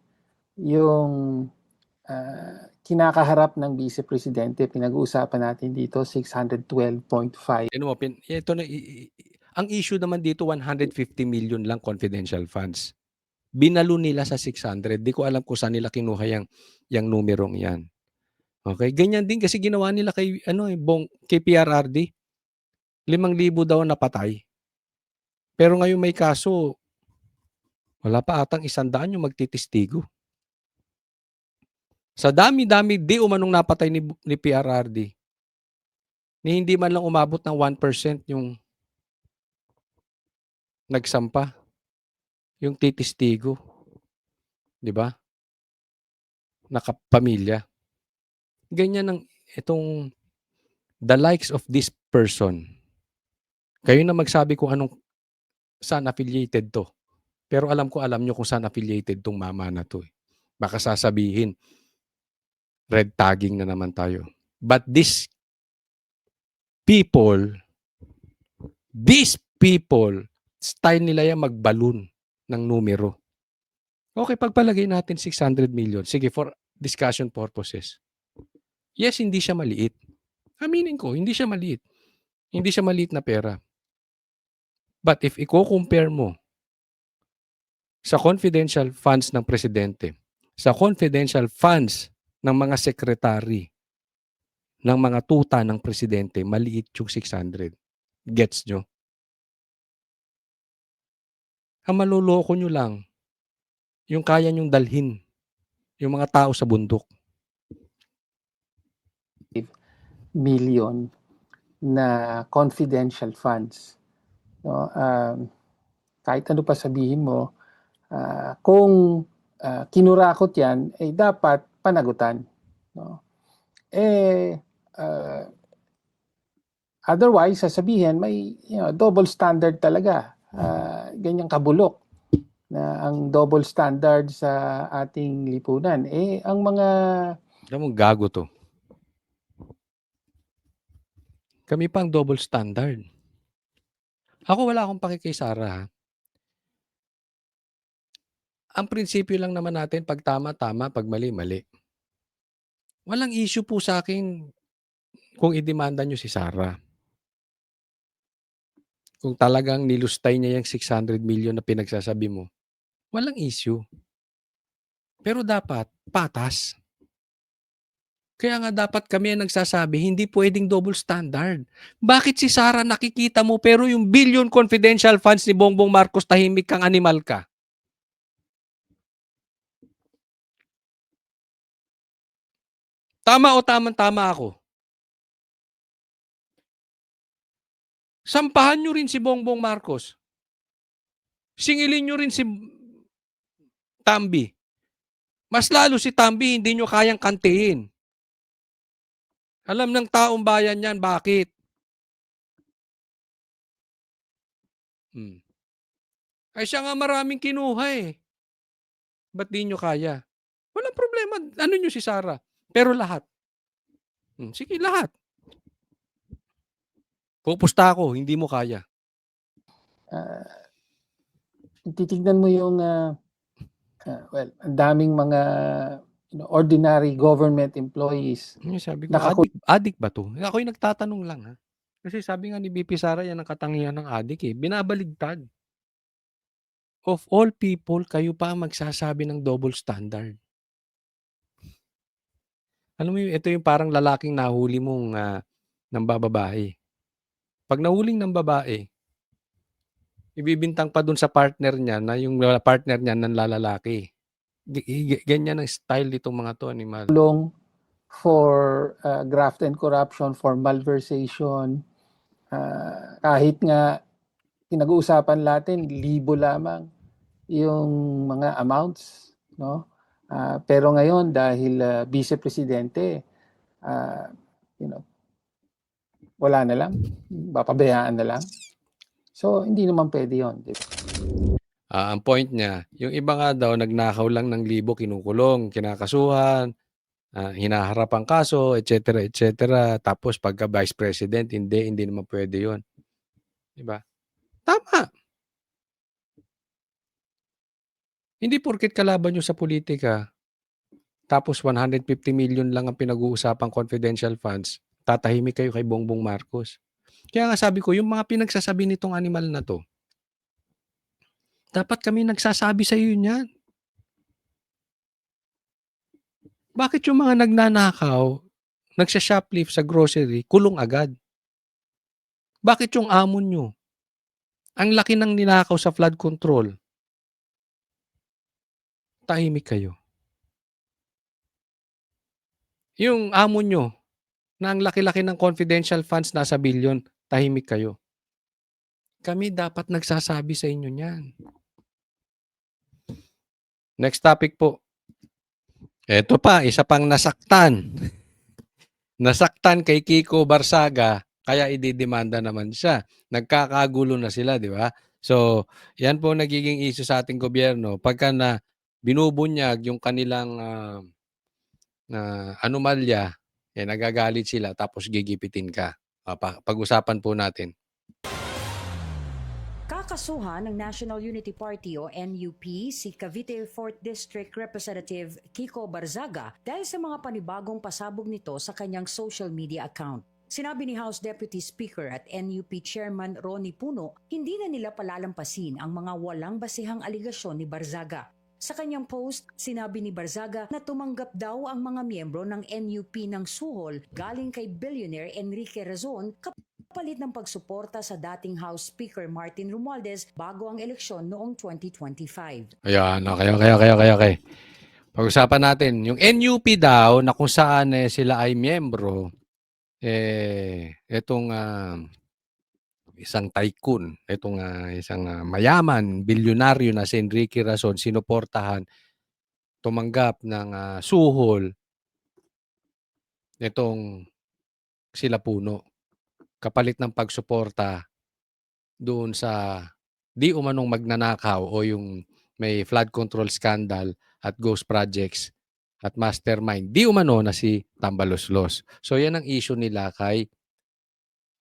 yung kinakaharap ng Vice Presidente. Pinag-uusapan natin dito, 612.5. Ito na, ang issue naman dito, 150 million lang confidential funds. Binalo nila sa 600. Di ko alam kung saan nila kinuha yung numerong yan. Okay? Ganyan din kasi ginawa nila kay PRRD. 5,000 daw napatay. Pero ngayon may kaso, wala pa atang 100 yung magtitistigo. Sa dami-dami di umanong napatay ni PRRD, ni hindi man lang umabot ng 1% yung nagsampa, yung titistigo. Di ba? Nakapamilya. Ganyan ang itong the likes of this person. Kayo na magsabi kung anong saan affiliated to. Pero alam nyo kung saan affiliated tong mama na to. Baka sasabihin, red tagging na naman tayo. But these people, style nila yan magballoon ng numero. Okay, pagpalagay natin 600 million. Sige, for discussion purposes. Yes, hindi siya maliit. Aminin ko, hindi siya maliit. Hindi siya maliit na pera. But if i-compare mo sa confidential funds ng presidente, sa confidential funds ng mga sekretary, ng mga tuta ng presidente, maliit yung 600. Gets nyo? Ang maluloko nyo lang, yung kaya nyong dalhin, yung mga tao sa bundok. Million na confidential funds. No? Kahit ano pa sabihin mo, kung kinurakot yan, dapat panagutan. No? Otherwise, sasabihin, may double standard talaga. Ganyang kabulok na ang double standard sa ating lipunan. Ang mga... Alam mo, gago to. Kami pang double standard. Ako wala akong paki kay Sara. Ha? Ang prinsipyo lang naman natin, pag tama-tama, pag mali-mali. Walang issue po sa akin kung idemanda nyo si Sara. Kung talagang nilustay niya yung 600 million na pinagsasabi mo, walang issue. Pero dapat, patas. Kaya nga dapat kami ang nagsasabi, hindi pwedeng double standard. Bakit si Sara nakikita mo pero yung billion confidential funds ni Bongbong Marcos tahimik kang animal ka? Tama o tama ako? Sampahan nyo rin si Bongbong Marcos. Singilin nyo rin si Tambi. Mas lalo si Tambi, hindi nyo kayang kantiin. Alam ng taong bayan yan, bakit? Ay siya nga maraming kinuha eh. Ba't di nyo kaya? Walang problema. Ano nyo si Sara? Pero lahat. Sige, lahat. Pupusta ako, hindi mo kaya. Titignan mo yung ang daming mga ordinary government employees. Sabi ko, adik ba to? Ako yung nagtatanong lang ha. Kasi sabi nga ni BP Sara, yan ang katangian ng adik eh. Binabaligtad. Of all people, kayo pa magsasabi ng double standard. Alam mo, ito yung parang lalaking nahuli mong ng bababae. Pag nahuling ng babae, ibibintang pa dun sa partner niya na yung partner niya nanlalalaki. Ganyan ang style nitong mga to, animal. For graft and corruption, for malversation, kahit nga pinag-uusapan natin, libo lamang yung mga amounts, no? Pero ngayon dahil vice presidente, wala na lang, papabayaan na lang. So hindi naman pwede 'yon. Ang point niya, yung iba nga daw nagnakaw lang ng libo, kinukulong, kinakasuhan, hinaharap ang kaso, etc. etc. Tapos pagka vice president, hindi naman pwede 'yon. 'Di ba? Tama. Hindi porket kalaban nyo sa politika, tapos 150 million lang ang pinag-uusapang confidential funds, tatahimik kayo kay Bongbong Marcos. Kaya nga sabi ko, yung mga pinagsasabi nitong animal na to, dapat kami nagsasabi sa iyo niyan. Bakit yung mga nagnanakaw, nagsha-shoplift sa grocery, kulong agad? Bakit yung amon nyo? Ang laki ng ninakaw sa flood control, tahimik kayo. Yung amo nyo, na ang laki-laki ng confidential funds nasa billion, tahimik kayo. Kami dapat nagsasabi sa inyo niyan. Next topic po. Ito pa, isa pang nasaktan. Nasaktan kay Kiko Barsaga, kaya ididemanda naman siya. Nagkakagulo na sila, di ba? So, yan po nagiging issue sa ating gobyerno pagka na binubunyag yung kanilang anomalya, nagagalit sila tapos gigipitin ka. Pag-usapan po natin. Kakasuhan ng National Unity Party o NUP si Cavite 4th District Representative Kiko Barzaga dahil sa mga panibagong pasabog nito sa kanyang social media account. Sinabi ni House Deputy Speaker at NUP Chairman Ronnie Puno, hindi na nila palalampasin ang mga walang basihang aligasyon ni Barzaga. Sa kanyang post, sinabi ni Barzaga na tumanggap daw ang mga miyembro ng NUP ng suhol galing kay billionaire Enrique Razon kapalit ng pagsuporta sa dating House Speaker Martin Romualdez bago ang eleksyon noong 2025. Ayan, okay. Pag-usapan natin, yung NUP daw na kung saan sila ay miyembro, itong isang tycoon, itong isang mayaman, bilyonaryo na si Enrique Razon, sinuportahan, tumanggap ng suhol itong sila Puno. Kapalit ng pagsuporta doon sa di umanong magnanakaw o yung may flood control scandal at ghost projects at mastermind. Di umano na si Tambaloslos. So yan ang issue nila kay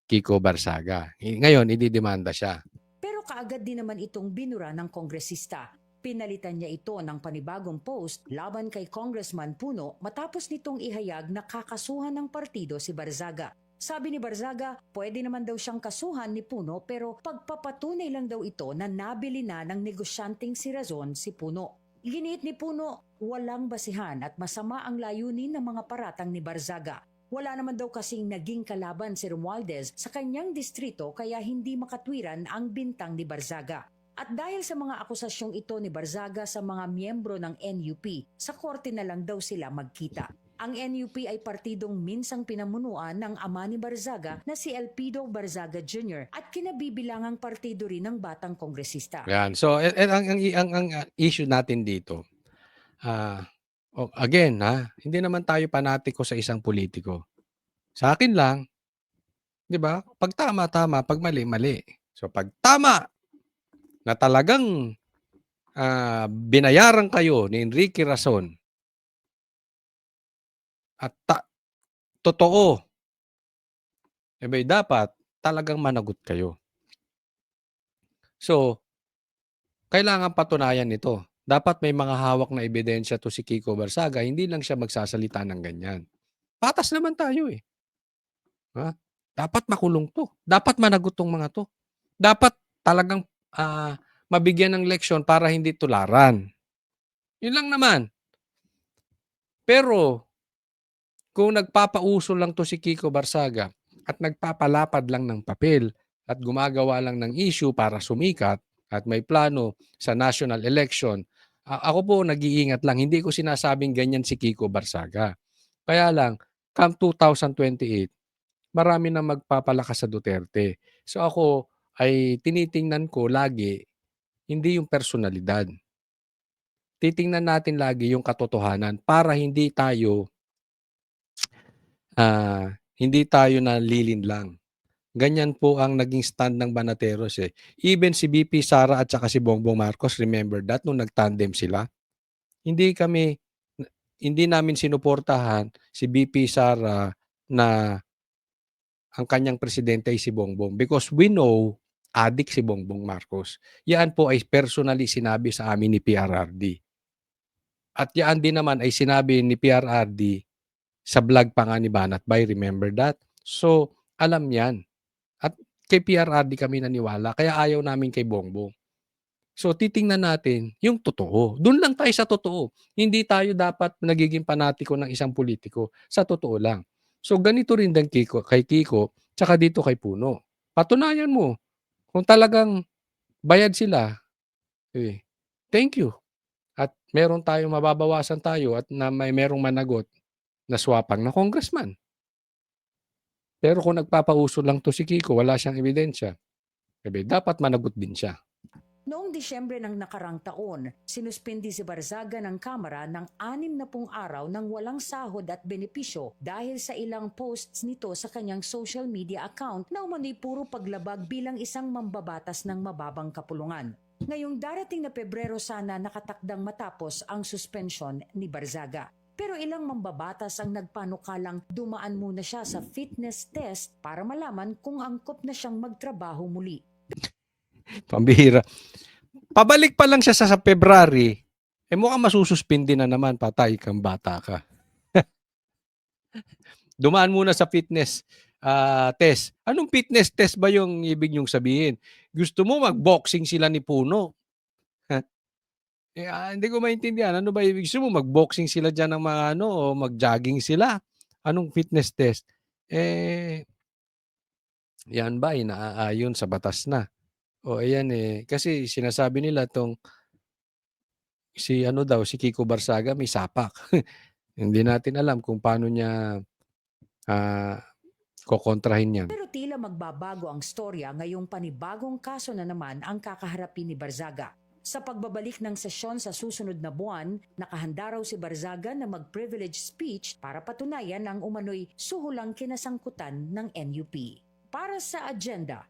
Kiko Barzaga. Ngayon, ididemanda siya. Pero kaagad din naman itong binura ng kongresista. Pinalitan niya ito ng panibagong post laban kay Congressman Puno matapos nitong ihayag na kakasuhan ng partido si Barzaga. Sabi ni Barzaga, pwede naman daw siyang kasuhan ni Puno pero pagpapatunay lang daw ito na nabili na ng negosyanteng si Razon si Puno. Giniit ni Puno, walang basihan at masama ang layunin ng mga paratang ni Barzaga. Wala naman daw kasing naging kalaban si Romualdez sa kanyang distrito kaya hindi makatwiran ang bintang ni Barzaga. At dahil sa mga akusasyong ito ni Barzaga sa mga miyembro ng NUP, sa korte na lang daw sila magkita. Ang NUP ay partidong minsang pinamunuan ng ama ni Barzaga na si Elpido Barzaga Jr. at kinabibilangang partido rin ng batang kongresista. Yan. So, ang issue natin dito, again, hindi naman tayo panatiko sa isang politiko. Sa akin lang, di ba? Pag tama, tama. Pag mali, mali. So, pag tama na talagang binayaran kayo ni Enrique Razon at totoo, dapat talagang managot kayo. So, kailangan patunayan nito. Dapat may mga hawak na ebidensya to si Kiko Barzaga, hindi lang siya magsasalita ng ganyan. Patas naman tayo eh. Dapat makulong to. Dapat managot tong mga to. Dapat talagang mabigyan ng leksyon para hindi tularan. Yun lang naman. Pero, kung nagpapauso lang to si Kiko Barzaga at nagpapalapad lang ng papel at gumagawa lang ng issue para sumikat at may plano sa national election, ako po nag-iingat lang. Hindi ko sinasabing ganyan si Kiko Barzaga. Kaya lang, come 2028, marami na magpapalakas sa Duterte. So ako ay tinitingnan ko lagi, hindi yung personalidad. Titingnan natin lagi yung katotohanan para hindi tayo nalilin lang. Ganyan po ang naging stand ng Banateros eh. Even si BP Sara at saka si Bongbong Marcos, remember that, nung nagtandem sila? Hindi namin sinuportahan si BP Sara na ang kanyang presidente ay si Bongbong because we know addict si Bongbong Marcos. Yan po ay personally sinabi sa amin ni PRRD. At yan din naman ay sinabi ni PRRD sa vlog pa nga ni Banat Bay, remember that? So, alam yan. At kay PRRD kami naniwala, kaya ayaw namin kay Bongbong. So, titingnan natin yung totoo. Doon lang tayo sa totoo. Hindi tayo dapat nagiging panatiko ng isang politiko. Sa totoo lang. So, ganito rin din kay Kiko, tsaka dito kay Puno. Patunayan mo. Kung talagang bayad sila, thank you. At meron tayong mababawasan tayo at na merong managot na swapang na congressman. Pero kung nagpapauso lang to si Kiko, wala siyang ebidensya, dapat managot din siya. Noong Disyembre ng nakarang taon, sinuspindi si Barzaga ng Kamara ng 60 araw ng walang sahod at benepisyo dahil sa ilang posts nito sa kanyang social media account na umano'y puro paglabag bilang isang mambabatas ng mababang kapulungan. Ngayong darating na Pebrero sana nakatakdang matapos ang suspensyon ni Barzaga. Pero ilang mambabatas ang nagpanukalang dumaan muna siya sa fitness test para malaman kung angkop na siyang magtrabaho muli. Pambihira. Pabalik pa lang siya sa February, mukhang masususpindi na naman, patay kang bata ka. Dumaan muna sa fitness test. Anong fitness test ba yung ibig niyong sabihin? Gusto mo mag-boxing sila ni Puno? Hindi ko maintindihan. Ano ba ibig? Gusto mo mag-boxing sila dyan ng mga o mag-jogging sila? Anong fitness test? Yan ba inaayon sa batas na? O ayan kasi sinasabi nila si Kiko Barzaga may sapak. Hindi natin alam kung paano niya kokontrahin yan. Pero tila magbabago ang storya ngayong panibagong kaso na naman ang kakaharapin ni Barzaga. Sa pagbabalik ng sesyon sa susunod na buwan, nakahanda raw si Barzaga na mag-privilege speech para patunayan ang umano'y suhulang kinasangkutan ng NUP. Para sa agenda.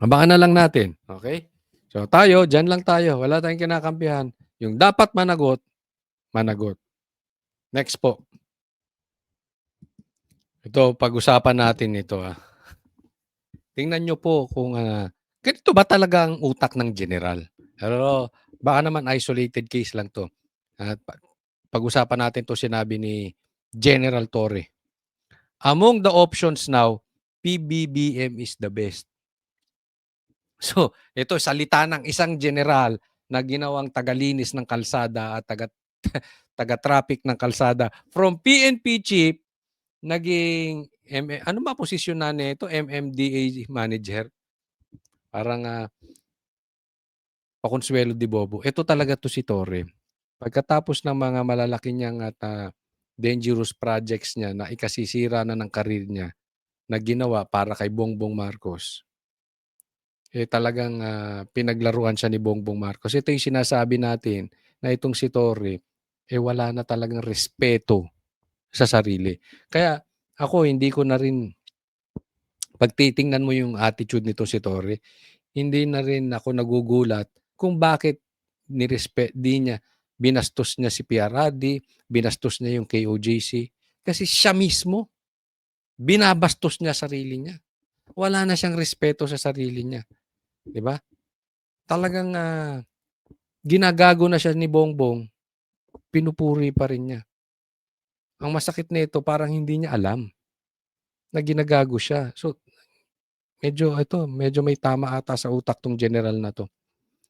Abangan na lang natin. Okay? So tayo, dyan lang tayo. Wala tayong kinakampihan. Yung dapat managot, managot. Next po. Ito, pag-usapan natin ito. Tingnan nyo po kung ganito ba talaga ang utak ng general. Pero baka naman isolated case lang to. At pag-usapan natin to sinabi ni General Torre. Among the options now, PBBM is the best. So, ito salita ng isang general na ginawang tagalinis ng kalsada at taga-traffic ng kalsada. From PNP chief, naging, ano ba posisyon na nito? MMDA manager. Parang Paconsuelo de Bobo. Ito talaga to si Torre. Pagkatapos ng mga malalaki niyang at dangerous projects niya na ikasisira na ng karir niya na ginawa para kay Bongbong Marcos, talagang pinaglaruan siya ni Bongbong Marcos. Ito yung sinasabi natin na itong si Torre, wala na talagang respeto sa sarili. Kaya ako, hindi ko na rin, pagtitingnan mo yung attitude nito si Torre, hindi na rin ako nagugulat kung bakit di niya, binastos niya si PRD, binastos niya yung KOJC. Kasi siya mismo, binabastos niya sarili niya. Wala na siyang respeto sa sarili niya. Diba? Talagang ginagago na siya ni Bongbong, pinupuri pa rin niya. Ang masakit nito, parang hindi niya alam na ginagago siya. So, medyo may tama ata sa utak tong general na to.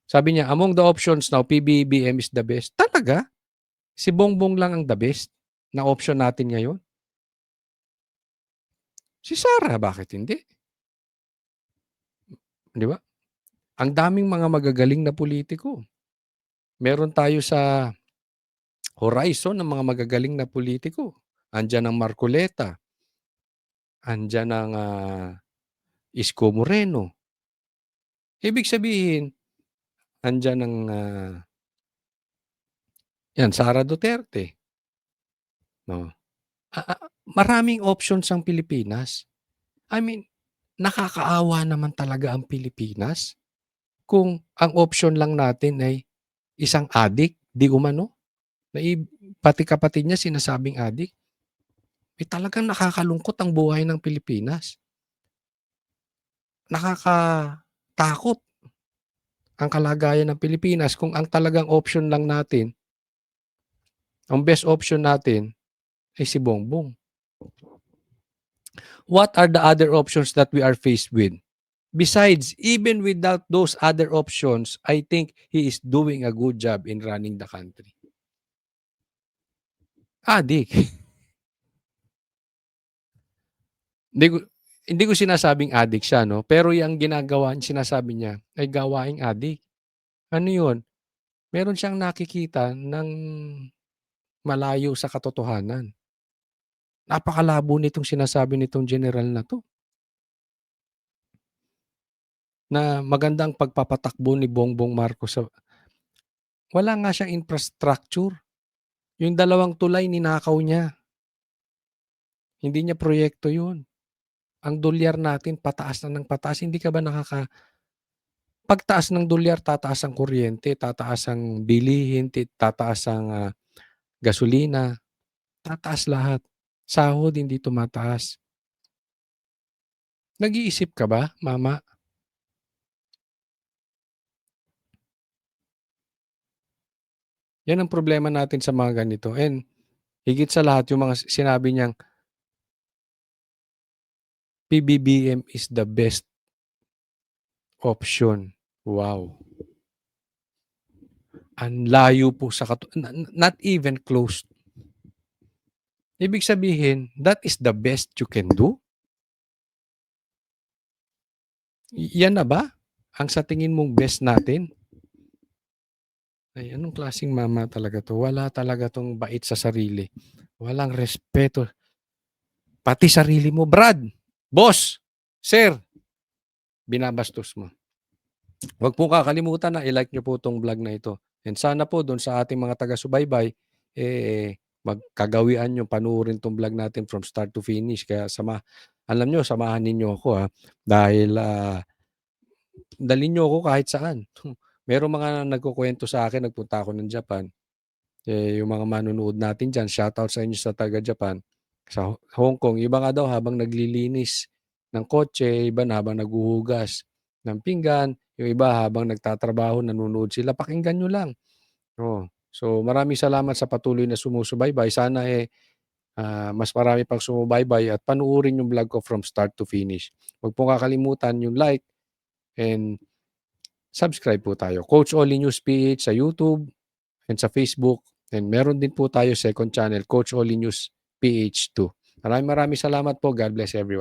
Sabi niya, among the options now, PBBM is the best. Talaga? Si Bongbong lang ang the best na option natin ngayon? Si Sara, bakit hindi? Di ba? Ang daming mga magagaling na politiko. Meron tayo sa horizon ng mga magagaling na politiko. Andiyan ang Marcoleta. Andiyan ang Isko Moreno. Ibig sabihin, andiyan ang Sara Duterte. No. Maraming options ang Pilipinas. I mean, nakakaawa naman talaga ang Pilipinas kung ang option lang natin ay isang adik, di umano. Pati kapatid niya sinasabing adik. Talagang nakakalungkot ang buhay ng Pilipinas. Nakakatakot ang kalagayan ng Pilipinas kung ang talagang option lang natin, ang best option natin ay si Bongbong. What are the other options that we are faced with? Besides, even without those other options, I think he is doing a good job in running the country. Adik. Hindi ko sinasabing adik siya, no? Pero yung ginagawa, sinasabi niya, ay gawaing adik. Ano yun? Meron siyang nakikita ng malayo sa katotohanan. Napakalabo nitong sinasabi nitong general na to. na magandang pagpapatakbo ni Bongbong Marcos sa wala nga siyang infrastructure. Yung 2 tulay ninakaw niya. Hindi niya proyekto yun. Ang dolyar natin pataas na ng pataas. Hindi ka ba pagtaas ng dolyar, tataas ang kuryente, tataas ang bilihin, tataas ang gasolina, tataas lahat. Sahod hindi tumataas. Nag-iisip ka ba, mama? Yan ang problema natin sa mga ganito. And higit sa lahat, yung mga sinabi niyang PBBM is the best option. Wow. Ang layo po sa not even close. Ibig sabihin, that is the best you can do? Yan na ba? Ang sa tingin mong best natin? Ay, anong klaseng mama talaga to? Wala talaga tong bait sa sarili. Walang respeto. Pati sarili mo, Brad, boss, sir, binabastos mo. Huwag po kakalimutan na i-like nyo po itong vlog na ito. And sana po doon sa ating mga taga-subaybay, magkagawian nyo, panuorin itong vlog natin from start to finish. Kaya alam nyo, samahan ninyo ako dahil dalhin nyo ako kahit saan. Merong mga nagkukwento sa akin, nagpunta ako ng Japan. Yung mga manunood natin dyan, shoutout sa inyo sa taga-Japan. Sa Hong Kong, iba nga daw habang naglilinis ng kotse, iba na habang naguhugas ng pinggan, yung iba habang nagtatrabaho, nanonood sila. Pakinggan nyo lang. So maraming salamat sa patuloy na sumusubaybay. Sana mas marami pang sumubaybay at panuorin yung vlog ko from start to finish. Huwag po kakalimutan yung like and subscribe po tayo. Coach Oli News PH sa YouTube and sa Facebook. And meron din po tayo second channel, Coach Oli News PH2. Maraming salamat po. God bless everyone.